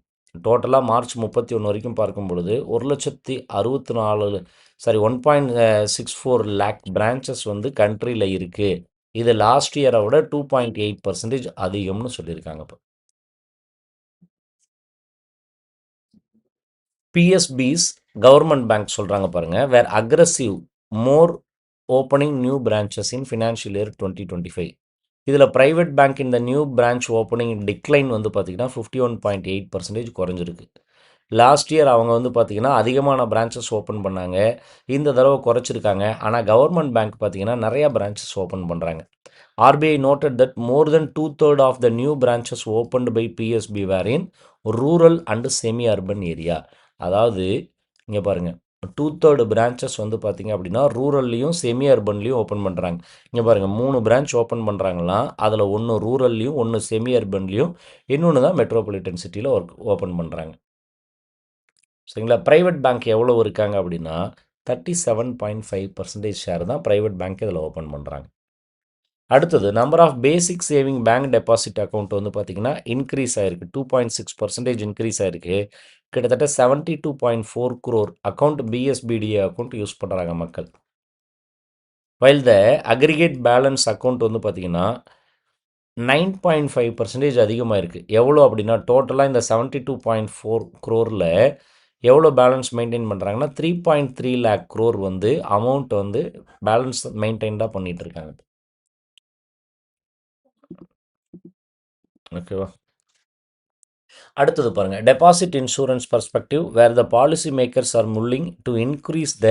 [SPEAKER 1] டோட்டலாக மார்ச் 31 வரைக்கும் பார்க்கும் பொழுது 1.64 lakh branches வந்து கண்ட்ரியில் இருக்குது. இது லாஸ்ட் இயரை விட 2.8% அதிகம்னு சொல்லியிருக்காங்க. இப்போ பிஎஸ்பிஸ் கவர்மெண்ட் பேங்க் சொல்கிறாங்க பாருங்கள், where aggressive more opening new branches in financial year 2025. இதில் ப்ரைவேட் பேங்க் இந்த நியூ பிரான்ச் ஓப்பனிங் டிக்ளைன் வந்து பார்த்திங்கன்னா 51.8% குறைஞ்சிருக்கு. லாஸ்ட் இயர் அவங்க வந்து பார்த்திங்கன்னா அதிகமான பிரான்ச்சஸ் ஓப்பன் பண்ணாங்க. இந்த தடவை குறைச்சிருக்காங்க. ஆனால் கவர்மெண்ட் பேங்க் பார்த்திங்கன்னா நிறையா பிரான்ச்சஸ் ஓப்பன் பண்ணுறாங்க. RBI noted that more than 2/3 of the new branches opened by PSB were in rural and semi-urban area. அதாவது இங்கே பாருங்கள், 2/3 பிரான்ச்சஸ் வந்து பார்த்திங்க அப்படின்னா ரூரல்லையும் செமி அர்பன்லேயும் ஓப்பன் பண்ணுறாங்க. இங்கே பாருங்கள், 3 பிரான்ச் ஓப்பன் பண்ணுறாங்களாம். அதில் ஒன்று ரூரல்லையும், ஒன்று செமி அர்பன்லேயும், இன்னொன்று தான் மெட்ரோபாலிட்டன் சிட்டியில் ஓப்பன் பண்ணுறாங்க. சரிங்களா? ப்ரைவேட் பேங்க் எவ்வளோ இருக்காங்க அப்படின்னா 37.5% ஷேர் தான் ப்ரைவேட் பேங்க் இதில் ஓப்பன் பண்ணுறாங்க. அடுத்தது number of basic saving bank deposit account வந்து பார்த்திங்கன்னா இன்க்ரீஸ் ஆகிருக்கு. 2.6% இன்க்ரீஸ் ஆகிருக்கு. கிட்டத்தட்ட 72.4 crore அக்கௌண்ட் பிஎஸ்பிடிஏ அக்கௌண்ட் யூஸ் பண்ணுறாங்க மக்கள். வைல் த அக்ரிகேட் பேலன்ஸ் அக்கௌண்ட் வந்து பார்த்திங்கன்னா 9.5% அதிகமாக இருக்குது. எவ்வளோ அப்படின்னா டோட்டலாக இந்த 72.4 crore எவ்வளோ பேலன்ஸ் மெயின்டைன் பண்ணுறாங்கன்னா 3.3 lakh crore வந்து அமௌண்ட் வந்து பேலன்ஸ் மெயின்டைன்டாக பண்ணிகிட்ருக்காங்க. ஓகேவா? அடுத்தது பாருங்கள், deposit insurance perspective where the policy makers are mulling to increase the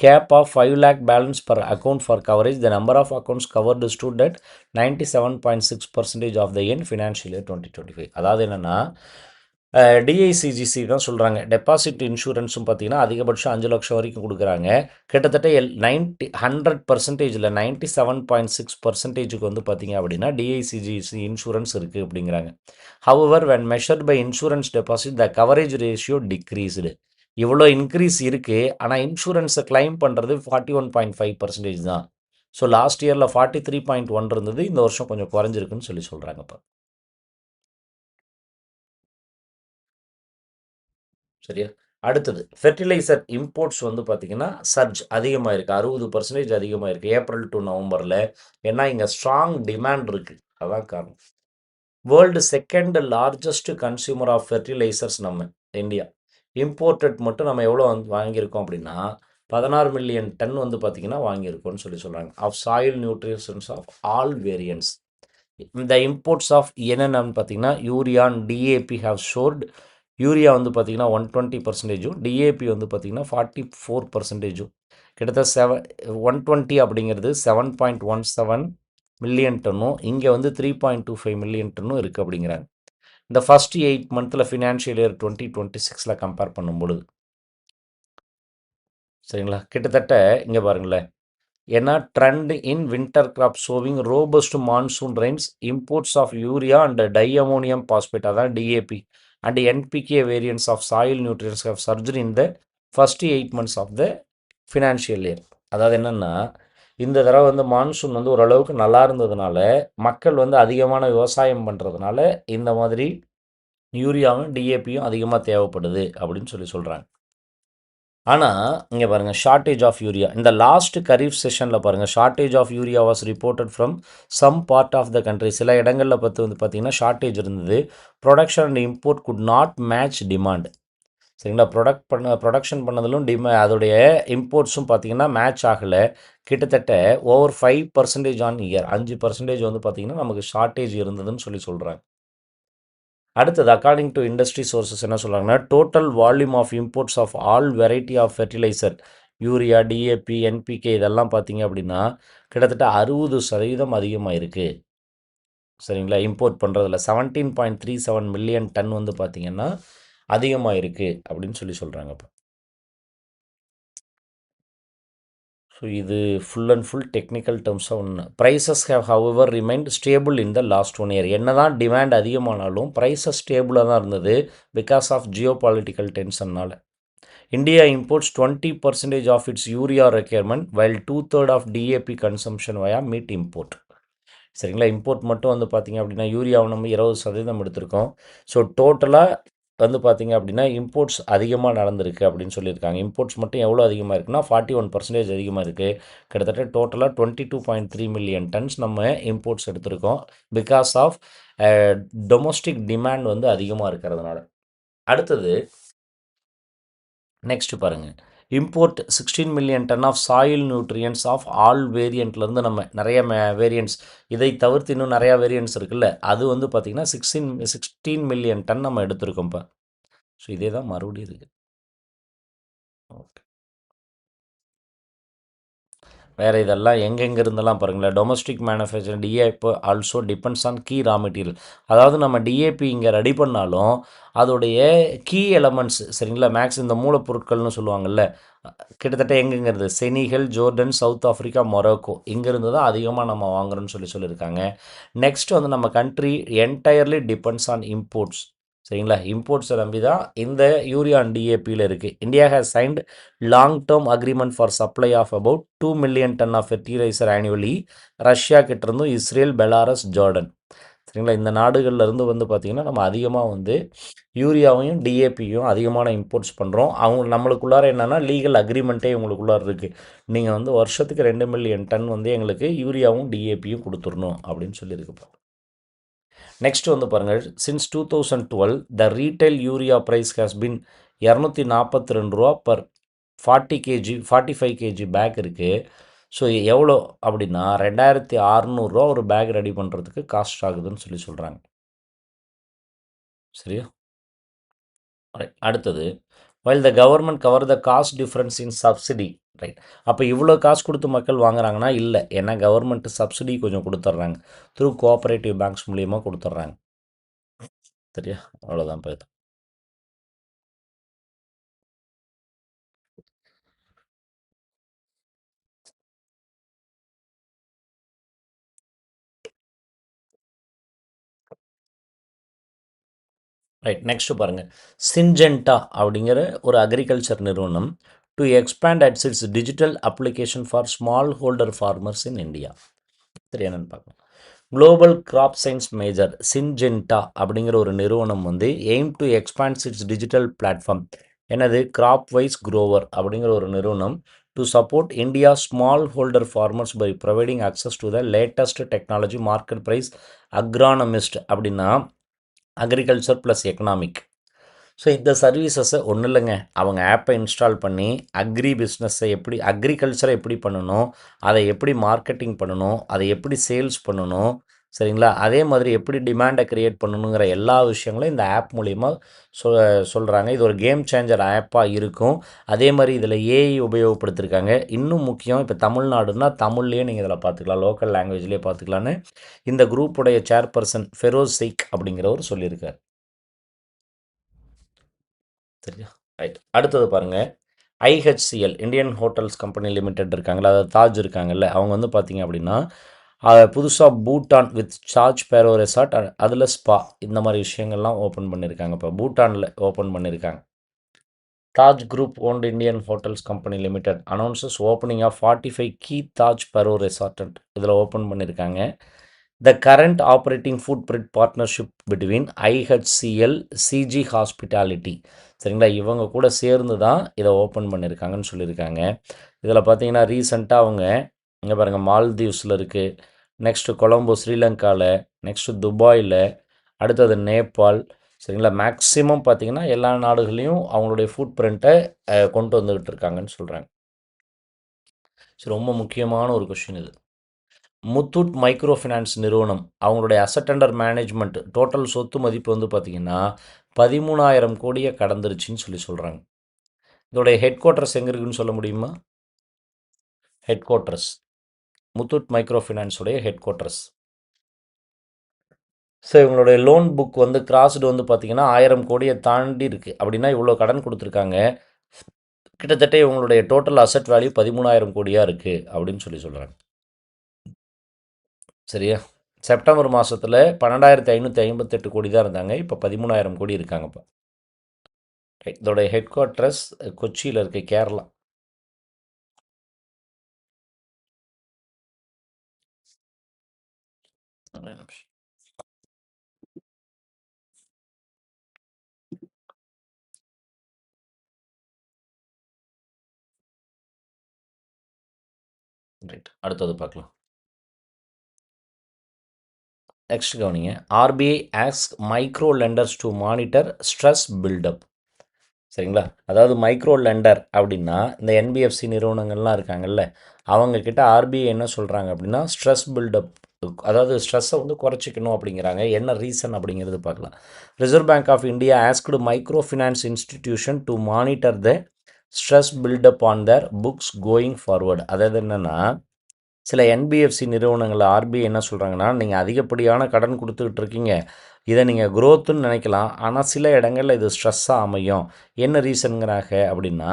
[SPEAKER 1] cap of 5 lakh balance per account for coverage. The number of accounts covered stood at 97.6% of the end financial year 2025. அதாவது என்னென்னா டிஐசிஜிசி தான் சொல்கிறாங்க. டெபாசிட் இன்சூரன்ஸும் பார்த்தீங்கன்னா அதிகபட்சம் 5 லட்சம் வரைக்கும் கொடுக்குறாங்க. கிட்டத்தட்ட 100%, 97.6%க்கு வந்து பார்த்தீங்க அப்படின்னா டிஐசிஜிசி இன்சூரன்ஸ் இருக்குது அப்படிங்கிறாங்க. However when measured by insurance deposit the coverage ratio decreased. இவ்வளோ இன்க்ரீஸ் இருக்குது, ஆனால் இன்சூரன்ஸை கிளைம் பண்ணுறது 41.5% தான். ஸோ லாஸ்ட் இயரில் 43.1 இருந்தது, இந்த வருஷம் கொஞ்சம் குறைஞ்சிருக்குன்னு சொல்லி சொல்கிறாங்க. இப்போ சரியா? அடுத்தது ஃபெர்டிலைசர் இம்போர்ட்ஸ் வந்து பார்த்திங்கன்னா சர்ஜ் அதிகமாக இருக்குது, 60% அதிகமாக இருக்குது ஏப்ரல் டு நவம்பரில். ஏன்னா இங்கே ஸ்ட்ராங் டிமாண்ட் இருக்குது, அதான் காரணம். World second largest consumer of fertilizers நம்ம இந்தியா. இம்போர்ட்டட் மட்டும் நம்ம எவ்வளோ வந்து வாங்கியிருக்கோம் அப்படின்னா 16 மில்லியன் டன் வந்து பார்த்திங்கன்னா வாங்கியிருக்கோம்னு சொல்லி சொல்கிறாங்க. Of soil nutritions of all variants. இந்த இம்போர்ட்ஸ் ஆஃப் என்னென்னு பார்த்தீங்கன்னா urea and DAP have soared. Urea வந்து பார்த்திங்கன்னா 120%, டிஏபி வந்து பார்த்திங்கன்னா 44%. கிட்டத்தட்ட 120 அப்படிங்கிறது 7.17 மில்லியன் டன்னும், இங்கே வந்து 3.25 மில்லியன் டன்னும் இருக்குது அப்படிங்கிறாங்க. இந்த ஃபஸ்ட் 8 மந்தில் ஃபினான்ஷியல் இயர் 2026 கம்பேர் பண்ணும்பொழுது சரிங்களா, கிட்டத்தட்ட இங்கே பாருங்களேன். ஏன்னா trend in winter crop showing robust monsoon rains, imports of urea and diammonium phosphate அதான் DAP and NPK variants of soil nutrients of surgery in the first 8 months of the financial year. அதாவது என்னென்னா இந்த தடவை வந்து மான்சூன் வந்து ஓரளவுக்கு நல்லா இருந்ததுனால மக்கள் வந்து அதிகமான விவசாயம் பண்ணுறதுனால இந்த மாதிரி யூரியாவும் டிஏபியும் அதிகமாக தேவைப்படுது அப்படின்னு சொல்லி சொல்கிறாங்க. ஆனால் இங்கே பாருங்கள், ஷார்ட்டேஜ் ஆஃப் யூரியா இந்த லாஸ்ட் கரீஃப் செஷனில் பாருங்கள், shortage of urea was reported from some part of the country. சில இடங்களில் பார்த்து வந்து பார்த்திங்கன்னா ஷார்ட்டேஜ் இருந்தது. Production and import could not match demand. சரிங்களா, ப்ரொடக்ஷன் பண்ணதிலும் அதோடைய இம்போர்ட்ஸும் பார்த்திங்கன்னா மேட்ச் ஆகலை. கிட்டத்தட்ட ஓவர் 5% ஆன் இயர், 5% வந்து பார்த்திங்கன்னா நமக்கு ஷார்ட்டேஜ் இருந்ததுன்னு சொல்லி சொல்கிறாங்க. அடுத்தது அக்கார்டிங் டு இண்டஸ்ட்ரி சோர்சஸ் என்ன சொல்கிறாங்கன்னா total volume of imports of all variety of fertilizer urea DAP NPK இதெல்லாம் பார்த்தீங்க அப்படின்னா கிட்டத்தட்ட 60% அதிகமாக இருக்குது. சரிங்களா, இம்போர்ட் பண்ணுறதுல 17.37 மில்லியன் டன் வந்து பார்த்திங்கன்னா அதிகமாக இருக்குது அப்படின்னு சொல்லி சொல்கிறாங்க. இப்போ ஸோ இது ஃபுல் அண்ட் ஃபுல் டெக்னிக்கல் டேர்ம்ஸாக ஒன்று. Prices have however remained stable in the last 1 year. என்ன தான் டிமாண்ட் அதிகமானாலும் ப்ரைஸஸ் ஸ்டேபிளாக தான் இருந்தது பிகாஸ் ஆஃப் ஜியோ பாலிட்டிக்கல் டென்ஷன்னால். India imports 20% of its urea requirement while 2/3 of DAP consumption via meet import. சரிங்களா, இம்போர்ட் மட்டும் வந்து பார்த்திங்க அப்படின்னா யூரியாவை நம்ம 20% எடுத்திருக்கோம். ஸோ டோட்டலாக வந்து பார்த்திங்க அப்படின்னா இம்போர்ட்ஸ் அதிகமாக நடந்திருக்கு அப்படின்னு சொல்லியிருக்காங்க. இம்போர்ட்ஸ் மட்டும் எவ்வளோ அதிகமாக இருக்குன்னா 41% அதிகமாக இருக்குது. கிட்டத்தட்ட டோட்டலாக 22.3 மில்லியன் டன்ஸ் நம்ம இம்போர்ட்ஸ் எடுத்திருக்கோம் பிகாஸ் ஆஃப் டொமஸ்டிக் டிமாண்ட் வந்து அதிகமாக இருக்கிறதுனால. அடுத்தது நெக்ஸ்ட் பாருங்கள், import 16 million ton of soil nutrients of all வேரியண்ட்லேருந்து நம்ம நிறைய வேரியண்ட்ஸ், இதை தவிர்த்து இன்னும் நிறையா வேரியண்ட்ஸ் இருக்குல்ல, அது வந்து பார்த்திங்கன்னா 16 மில்லியன் டன் நம்ம எடுத்திருக்கோம் இப்போ. ஸோ இதே தான் மறுபடியும் இருக்குது. ஓகே, வேறு இதெல்லாம் எங்கெங்கே இருந்தெல்லாம் பாருங்களேன். Domestic manufacturing DAP also depends on key raw material. அதாவது நம்ம டிஏபி இங்கே ரெடி பண்ணாலும் அதோடைய கீ எலமெண்ட்ஸ் சரிங்களா, மேக்ஸ் இந்த மூலப்பொருட்கள்னு சொல்லுவாங்கள்ல, கிட்டத்தட்ட எங்கெங்கிறது Senegal, Jordan, South Africa, Morocco இங்கேருந்து தான் அதிகமாக நம்ம வாங்குறோன்னு சொல்லியிருக்காங்க. நெக்ஸ்ட் வந்து நம்ம country entirely depends on imports. சரிங்களா, இம்போர்ட்ஸை நம்பி தான் இந்த யூரியா அண்ட் டிஏபியில் இருக்குது. India has signed long term agreement for supply of about 2 million ton of fertiliser annually Russia கிட்டேருந்தும் இஸ்ரேல், பெலாரஸ், ஜார்டன். சரிங்களா, இந்த நாடுகள்லேருந்து வந்து பார்த்திங்கன்னா நம்ம அதிகமாக வந்து யூரியாவையும் டிஏபியும் அதிகமான இம்போர்ட்ஸ் பண்ணுறோம். அவங்க நம்மளுக்குள்ளார என்னென்னா லீகல் அக்ரிமெண்ட்டே இவங்களுக்குள்ளார இருக்குது. நீங்கள் வந்து வருஷத்துக்கு 2 மில்லியன் டன் வந்து எங்களுக்கு யூரியாவும் டிஏபியும் கொடுத்துடணும் அப்படின்னு சொல்லியிருக்கு. நெக்ஸ்ட் வந்து பாருங்கள், since 2012 the retail urea price has been 242 ரூபா பர் 40 kg 45 kg பேக் இருக்குது. ஸோ எவ்வளோ அப்படின்னா 2600 ரூபா ஒரு பேக் ரெடி பண்ணுறதுக்கு காஸ்ட் ஆகுதுன்னு சொல்லி சொல்கிறாங்க. சரியா? ரைட். அடுத்தது, while the government cover the cost difference in subsidy. Right. அப்போ இவ்வளோ காசு கொடுத்து மக்கள் வாங்குறாங்கன்னா இல்லை, ஏன்னா கவர்மெண்ட்டு சப்சிடி கொஞ்சம் கொடுத்துட்றாங்க, த்ரூ கோஆப்ரேட்டிவ் பேங்க்ஸ் மூலியமாக கொடுத்துட்றாங்க. சரியா? அவ்வளோதான் போய். ரைட். நெக்ஸ்ட்டு பாருங்கள், சின்ஜென்டா அப்படிங்கிற ஒரு அக்ரிகல்ச்சர் நிறுவனம் to expand ads its digital application for small holder farmers in India. சரி, என்னென்னு பார்க்கலாம். Global crop science major Syngenta அப்படிங்கிற ஒரு நிறுவனம் வந்து aim to expands its digital platform, என்னது கிராப் வைஸ் குரோவர் அப்படிங்கிற ஒரு நிறுவனம், to support India small holder farmers by providing access to the latest technology market price agronomist அப்படின்னா அக்ரிகல்ச்சர் ப்ளஸ் எக்கனாமிக். ஸோ இந்த சர்வீசஸை ஒன்றும் இல்லைங்க, அவங்க ஆப்பை இன்ஸ்டால் பண்ணி பிஸ்னஸை எப்படி, அக்ரிகல்ச்சரை எப்படி பண்ணணும், அதை எப்படி மார்க்கெட்டிங் பண்ணணும், அதை எப்படி சேல்ஸ் பண்ணணும், சரிங்களா, அதே மாதிரி எப்படி டிமாண்டை க்ரியேட் பண்ணணுங்கிற எல்லா விஷயங்களும் இந்த ஆப் மூலிமா சொல்கிறாங்க. இது ஒரு கேம் சேஞ்சர் ஆப்பாக இருக்கும். அதே மாதிரி இதில் ஏஐ உபயோகப்படுத்திருக்காங்க. இன்னும் முக்கியம், இப்போ தமிழ்நாடுன்னா தமிழ்லேயே நீங்கள் இதில் பார்த்துக்கலாம், லோக்கல் லாங்குவேஜ்லேயே பார்த்துக்கலான்னு இந்த குரூப்புடைய சேர்பர்சன் 𝚅𝚎𝚛𝚞𝚏 அப்படிங்கிறவர் சொல்லியிருக்கார். சரியா? ரைட். அடுத்தது பாருங்கள், IHCL Indian hotels company limited இருக்காங்களா, அதாவது தாஜ் இருக்காங்கல்ல, அவங்க வந்து பார்த்திங்க அப்படின்னா புதுசாக பூட்டான் வித் 𝚅𝚎𝚛𝚞𝚡 ரெசார்ட், அதில் ஸ்பா, இந்த மாதிரி விஷயங்கள்லாம் ஓப்பன் பண்ணியிருக்காங்க. இப்போ பூட்டானில் ஓப்பன் பண்ணியிருக்காங்க. Taj group owned Indian hotels company limited announces opening of 45 key 𝚅𝚎𝚪 resort, இதில் ஓப்பன் பண்ணியிருக்காங்க. The current operating footprint partnership between IHCL CG hospitality, சரிங்களா, இவங்க கூட சேர்ந்து தான் இதை ஓப்பன் பண்ணியிருக்காங்கன்னு சொல்லியிருக்காங்க. இதில் பார்த்தீங்கன்னா ரீசெண்டாக அவங்க இங்கே பாருங்கள், மால்தீவ்ஸில் இருக்குது, நெக்ஸ்ட்டு கொலம்போ ஸ்ரீலங்காவில், நெக்ஸ்ட்டு துபாயில், அடுத்தது நேபாள், சரிங்களா, மேக்ஸிமம் பார்த்திங்கன்னா எல்லா நாடுகளையும் அவங்களுடைய ஃபுட் பிரிண்ட்டை கொண்டு வந்துக்கிட்டு இருக்காங்கன்னு சொல்கிறாங்க. சரி, ரொம்ப முக்கியமான ஒரு கொஷின் இது. முத்தூட் மைக்ரோ ஃபினான்ஸ் நிறுவனம் அவங்களுடைய அசட் அண்டர் மேனேஜ்மெண்ட் டோட்டல் சொத்து மதிப்பு வந்து பார்த்திங்கன்னா 13,000 கோடியை கடந்துருச்சுன்னு சொல்கிறாங்க. இதோடைய ஹெட் குவார்ட்டர்ஸ் எங்கே இருக்குதுன்னு சொல்ல முடியுமா? ஹெட் குவார்ட்டர்ஸ், முத்தூட் மைக்ரோ ஃபினான்ஸுடைய ஹெட் குவார்ட்டர்ஸ். ஸோ இவங்களுடைய லோன் புக் வந்து கிராஸ்டு வந்து பார்த்திங்கன்னா 1000 கோடியை தாண்டி இருக்குது. அப்படின்னா இவ்வளோ கடன் கொடுத்துருக்காங்க, கிட்டத்தட்ட இவங்களுடைய டோட்டல் அசட் வேல்யூ 13,000 கோடியாக இருக்குது அப்படின்னு சொல்கிறாங்க. சரியா? செப்டம்பர் மாதத்தில் 12,558 கோடி தான் இருந்தாங்க, இப்போ 13,000 கோடி இருக்காங்க. இப்போ இதோடைய ஹெட் குவார்ட்டர்ஸ் கொச்சியில் இருக்குது, கேரளா. ரைட். அடுத்தது பார்க்கலாம். நெக்ஸ்ட் கவனிங்க, RBI ask micro lenders to monitor stress buildup. சரிங்களா, அதாவது மைக்ரோ லெண்டர் அப்படின்னா இந்த NBFC நிறுவனங்கள்லாம் இருக்காங்கல்ல, அவங்கக்கிட்ட RBI என்ன சொல்கிறாங்க அப்படின்னா ஸ்ட்ரெஸ் பில்டப், அதாவது ஸ்ட்ரெஸ்ஸை வந்து குறைச்சிக்கணும் அப்படிங்கிறாங்க. என்ன ரீசன் அப்படிங்கிறது பார்க்கலாம். Reserve Bank of India asked micro finance institution to monitor the stress buildup on their books going forward. அதாவது என்னென்னா, சில NBFC நிறுவனங்கள் RBI என்ன சொல்கிறாங்கன்னா, நீங்கள் அதிகப்படியான கடன் கொடுத்துக்கிட்டு இருக்கீங்க, இதை நீங்கள் க்ரோத்துன்னு நினைக்கலாம், ஆனால் சில இடங்களில் இது ஸ்ட்ரெஸ்ஸாக அமையும். என்ன ரீசனுங்கிறாங்க அப்படின்னா,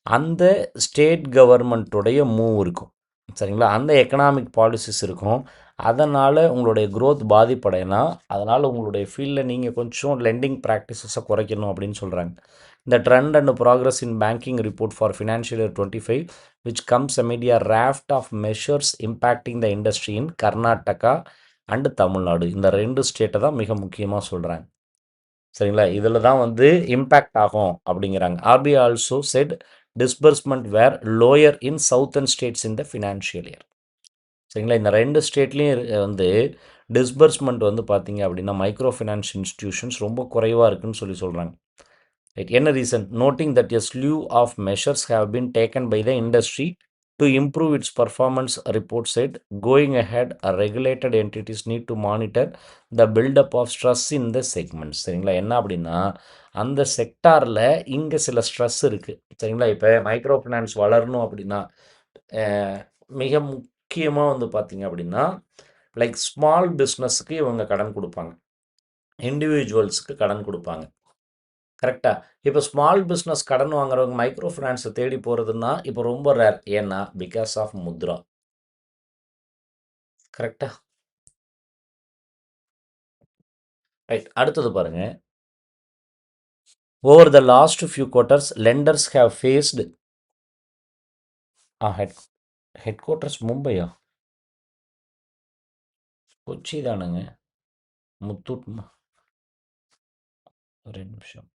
[SPEAKER 1] அந்த ஸ்டேட் கவர்மெண்ட்டுடைய மூவ் இருக்கும், சரிங்களா, அந்த எக்கனாமிக் பாலிசிஸ் இருக்கும், அதனால் உங்களுடைய க்ரோத் பாதிப்படையலாம், அதனால் உங்களுடைய ஃபீல்டில் நீங்கள் கொஞ்சம் லெண்டிங் ப்ராக்டிசஸை குறைக்கணும் அப்படின்னு சொல்கிறாங்க. இந்த trend and progress in banking report for financial year 25 which comes amid a raft of measures impacting the industry in Karnataka and Tamil Nadu. இந்த 2 ஸ்டேட்டை தான் மிக முக்கியமாக சொல்கிறாங்க. சரிங்களா, இதில் தான் வந்து இம்பேக்ட் ஆகும் அப்படிங்கிறாங்க. RBI also set disbursement were lower in southern states in the financial year. சரிங்களா, இந்த 2 ஸ்டேட்லேயும் வந்து டிஸ்பர்ஸ்மெண்ட் வந்து பார்த்திங்க அப்படின்னா மைக்ரோ ஃபினான்ஸ் இன்ஸ்டிடியூஷன்ஸ் ரொம்ப குறைவாக இருக்குதுன்னு சொல்கிறாங்க. ரைட். என்ன reason? Noting that a slew of measures have been taken by the industry To improve its performance, report said, going ahead, regulated entities need to monitor the buildup of stress in the segments. சரிங்களா, என்ன அப்படின்னா அந்த செக்டாரில் இங்கே சில ஸ்ட்ரெஸ் இருக்குது. சரிங்களா, இப்போ மைக்ரோ ஃபினான்ஸ் வளரணும் அப்படின்னா மிக முக்கியமாக வந்து பார்த்தீங்க அப்படின்னா லைக் ஸ்மால் பிஸ்னஸ்க்கு இவங்க கடன் கொடுப்பாங்க, இண்டிவிஜுவல்ஸுக்கு கடன் கொடுப்பாங்க. கரெக்டாக. இப்போ ஸ்மால் பிஸ்னஸ் கடன் வாங்குறவங்க மைக்ரோ ஃபினான்ஸை தேடி போகிறதுனா இப்போ ரொம்ப ரேர். ஏன்னா பிகாஸ் ஆஃப் முத்ரா. கரெக்டாக. ரைட். அடுத்தது பாருங்கள். Over the last few quarters lenders have faced headquarters மும்பையா? கொச்சி தானுங்க. முத்தூட். ஒரு நிமிஷம்.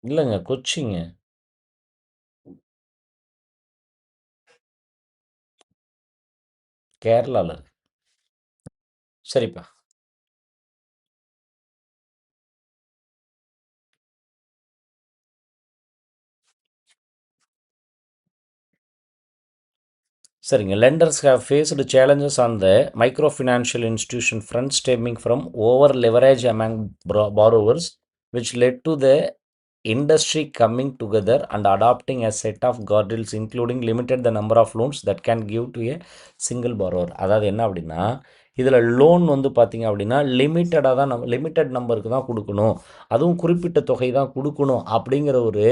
[SPEAKER 1] இல்லைங்க, கொச்சிங்க. கேரளாவில். சரிப்பா. சரிங்க. lenders have faced challenges on the microfinancial institution front stemming from over leverage among borrowers, which led to the industry coming together and adopting a set of guardrails including limited the number of loans that can give to a single borrower. அதாவது என்ன அப்படின்னா இதில் லோன் வந்து பார்த்திங்க அப்படின்னா லிமிட்டடாக தான் லிமிட்டட் நம்பருக்கு தான் கொடுக்கணும், அதுவும் குறிப்பிட்ட தொகை தான் கொடுக்கணும் அப்படிங்கிற ஒரு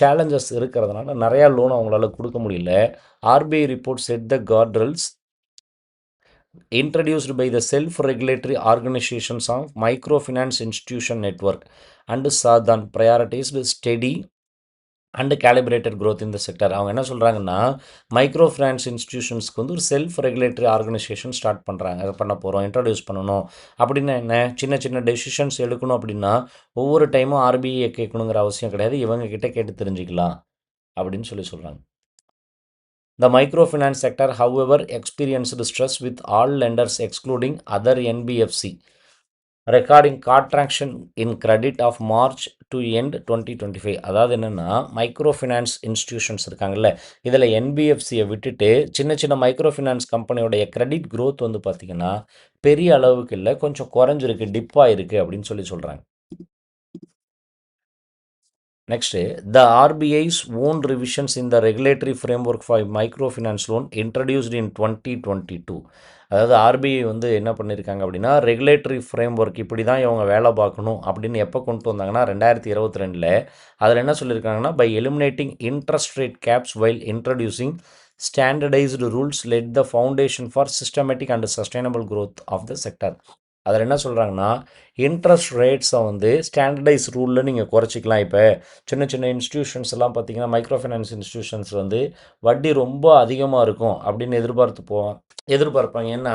[SPEAKER 1] சேலஞ்சஸ் இருக்கிறதுனால நிறையா லோன் அவங்களால கொடுக்க முடியல. RBI reports said the guardrails introduced by the self-regulatory organizations of microfinance institution network and 𝚅𝚎𝚛𝚞𝚌𝚎 prioritized steady and calibrated growth இந்த செக்டர். அவங்க என்ன சொல்கிறாங்கன்னா மைக்ரோ ஃபினான்ஸ் இன்ஸ்டிடியூஷன்ஸ்க்கு வந்து ஒரு செல்ஃப் ரெகுலேட்டரி ஆர்கனைசேஷன் ஸ்டார்ட் பண்ணுறாங்க, அதை பண்ண போகிறோம், இன்ட்ரடியூஸ் பண்ணணும். அப்படின்னா என்ன, சின்ன சின்ன டெசிஷன்ஸ் எடுக்கணும் அப்படின்னா ஒவ்வொரு டைமும் RBI கேட்கணுங்கிற அவசியம் கிடையாது, இவங்க கிட்ட கேட்டு தெரிஞ்சுக்கலாம் அப்படின்னு சொல்கிறாங்க. The microfinance sector, however, experienced stress with all lenders excluding other NBFC, recording contraction in credit of March to end 2025. அதாவது என்னென்னா மைக்ரோ ஃபினான்ஸ் இன்ஸ்டிடியூஷன்ஸ் இருக்காங்கல்ல, இதில் NBFCயை விட்டுட்டு சின்ன சின்ன மைக்ரோ ஃபினான்ஸ் கம்பெனியோடைய கிரெடிட் க்ரோத் வந்து பார்த்திங்கன்னா பெரிய அளவுக்கு இல்லை, கொஞ்சம் குறைஞ்சிருக்கு, டிப்பாக இருக்குது அப்படின்னு சொல்கிறாங்க. Next, the RBI's own revisions in the regulatory framework for microfinance loan introduced in 2022. அதாவது RBI வந்து என்ன பண்ணியிருக்காங்க அப்படின்னா ரெகுலேட்டரி ஃப்ரேம்ஒர்க் இப்படி தான் இவங்க வேலை பார்க்கணும் அப்படின்னு எப்போ கொண்டு வந்தாங்கன்னா 2022. அதில் என்ன சொல்லியிருக்காங்கன்னா by eliminating interest rate caps while introducing standardised rules led the foundation for systematic and sustainable growth of the sector. அதில் என்ன சொல்கிறாங்கன்னா இன்ட்ரெஸ்ட் ரேட்ஸை வந்து ஸ்டாண்டர்டைஸ் ரூலில் நீங்கள் குறைச்சிக்கலாம். இப்போ சின்ன சின்ன இன்ஸ்டியூஷன்ஸ் எல்லாம் பார்த்திங்கன்னா மைக்ரோ ஃபைனான்ஸ் இன்ஸ்டியூஷன்ஸ் வந்து வட்டி ரொம்ப அதிகமாக இருக்கும் அப்படின்னு எதிர்பார்ப்பாங்க. ஏன்னா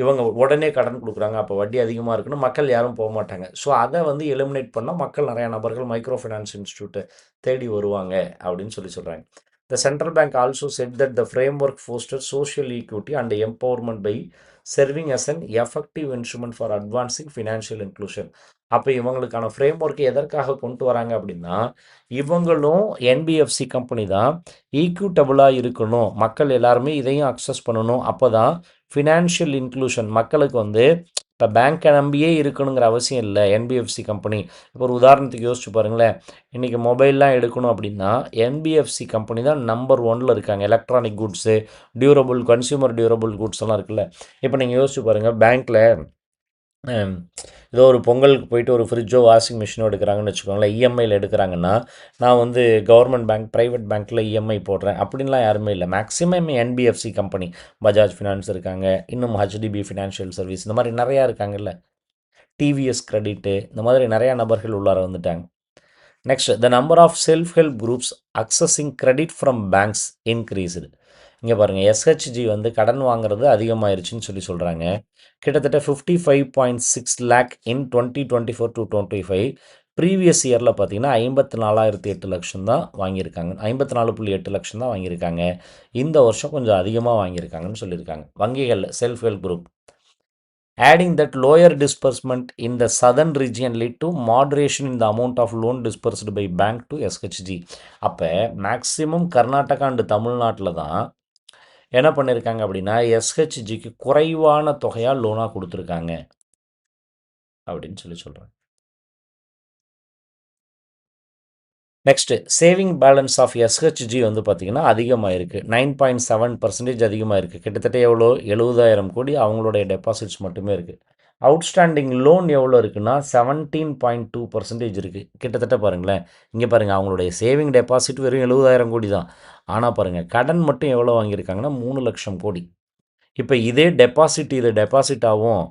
[SPEAKER 1] இவங்க உடனே கடன் கொடுக்குறாங்க, அப்போ வட்டி அதிகமாக இருக்குன்னு மக்கள் யாரும் போக மாட்டாங்க. ஸோ அதை வந்து எலிமினேட் பண்ணால் மக்கள் நிறையா நபர்கள் மைக்ரோ ஃபைனான்ஸ் இன்ஸ்டியூட்டை தேடி வருவாங்க அப்படின்னு சொல்கிறாங்க. The central bank also said that the framework fosters social equity and empowerment by serving as an effective instrument for advancing financial inclusion. அப்போ இவங்களுக்கான ஃப்ரேம்ஒர்க்கை எதற்காக கொண்டு வராங்க அப்படின்னா இவங்களும் NBFC கம்பெனி தான் ஈக்விட்டபுளாக இருக்கணும், மக்கள் எல்லாருமே இதையும் அக்சஸ் பண்ணணும், அப்போ தான் ஃபினான்ஷியல் இன்க்ளூஷன் மக்களுக்கு வந்து இப்போ பேங்க்கை நம்பியே இருக்கணுங்கிற அவசியம் இல்லை. NBFC கம்பெனி இப்போ ஒரு உதாரணத்துக்கு யோசிச்சு பாருங்களேன், இன்றைக்கி மொபைல்லாம் எடுக்கணும் அப்படின்னா NBFC கம்பெனி தான் நம்பர் 1 இருக்காங்க. Electronic goods, durable, consumer durable goods எல்லாம் இருக்குல்ல. இப்போ நீங்கள் யோசிச்சு பாருங்கள், பேங்க்கில் ஏதோ ஒரு பொங்கலுக்கு போயிட்டு ஒரு ஃப்ரிட்ஜோ வாஷிங் மிஷினோ எடுக்கிறாங்கன்னு வச்சுக்கோங்களேன், EMIயில் எடுக்கிறாங்கன்னா நான் வந்து கவர்மெண்ட் பேங்க், ப்ரைவேட் பேங்க்கில் EMI போடுறேன் அப்படின்லாம் யாருமே இல்லை. Maximum NBFC company, Bajaj finance இருக்காங்க, இன்னும் HDB ஃபினான்ஷியல் சர்வீஸ், இந்த மாதிரி நிறையா இருக்காங்கல்ல, TVS கிரெடிட்டு, இந்த மாதிரி நிறையா நபர்கள் உள்ளார வந்துட்டாங்க. Next, the number of self help groups accessing credit from banks increased. இங்கே பாருங்கள், SHG வந்து கடன் வாங்குறது அதிகமாகிருச்சுன்னு சொல்கிறாங்க. கிட்டத்தட்ட 55.6 lakh இன் 2024-25. ப்ரீவியஸ் இயரில் பார்த்தீங்கன்னா 54,08 லட்சம் தான் வாங்கியிருக்காங்க, 54.8 லட்சம் தான் வாங்கியிருக்காங்க. இந்த வருஷம் கொஞ்சம் அதிகமாக வாங்கியிருக்காங்கன்னு சொல்லியிருக்காங்க வங்கிகளில் self help group. adding that lower disbursement in the southern region lead to moderation in the amount of loan disbursed by bank to SHG. அப்போ மேக்ஸிமம் கர்நாடகா அண்டு தமிழ்நாட்டில் தான் என்ன பண்ணியிருக்காங்க அப்படின்னா எஸ்ஹெச்ஜிக்கு குறைவான தொகையாக லோனாக கொடுத்துருக்காங்க அப்படின்னு சொல்கிறாங்க. Next saving balance of SHG வந்து பார்த்திங்கன்னா அதிகமாக இருக்குது. 9.7% அதிகமாக இருக்குது. கிட்டத்தட்ட எவ்வளோ 70,000 கோடி அவங்களுடைய டெபாசிட்ஸ் மட்டுமே இருக்குது. அவுட்ஸ்டாண்டிங் லோன் எவ்வளோ இருக்குன்னா 17.2% இருக்குது. கிட்டத்தட்ட பாருங்களேன், இங்கே பாருங்கள், அவங்களுடைய சேவிங் டெபாசிட் வெறும் 70,000 கோடி தான். ஆனால் பாருங்கள், கடன் மட்டும் எவ்வளோ வாங்கியிருக்காங்கன்னா 3 லட்சம் கோடி. இப்போ இதே டெபாசிட் இது டெபாசிட்டாகவும்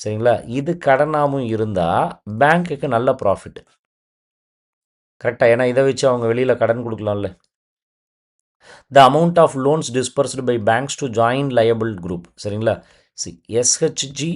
[SPEAKER 1] சரிங்களா, இது கடனாகவும் இருந்தால் பேங்க்குக்கு நல்ல ப்ராஃபிட். கரெக்டாக, ஏன்னா இதை வச்சு அவங்க வெளியில் கடன் கொடுக்கலாம்ல. The amount of loans disbursed by banks to join liable group. சரிங்களா, எஸ்ஹெச்ஜி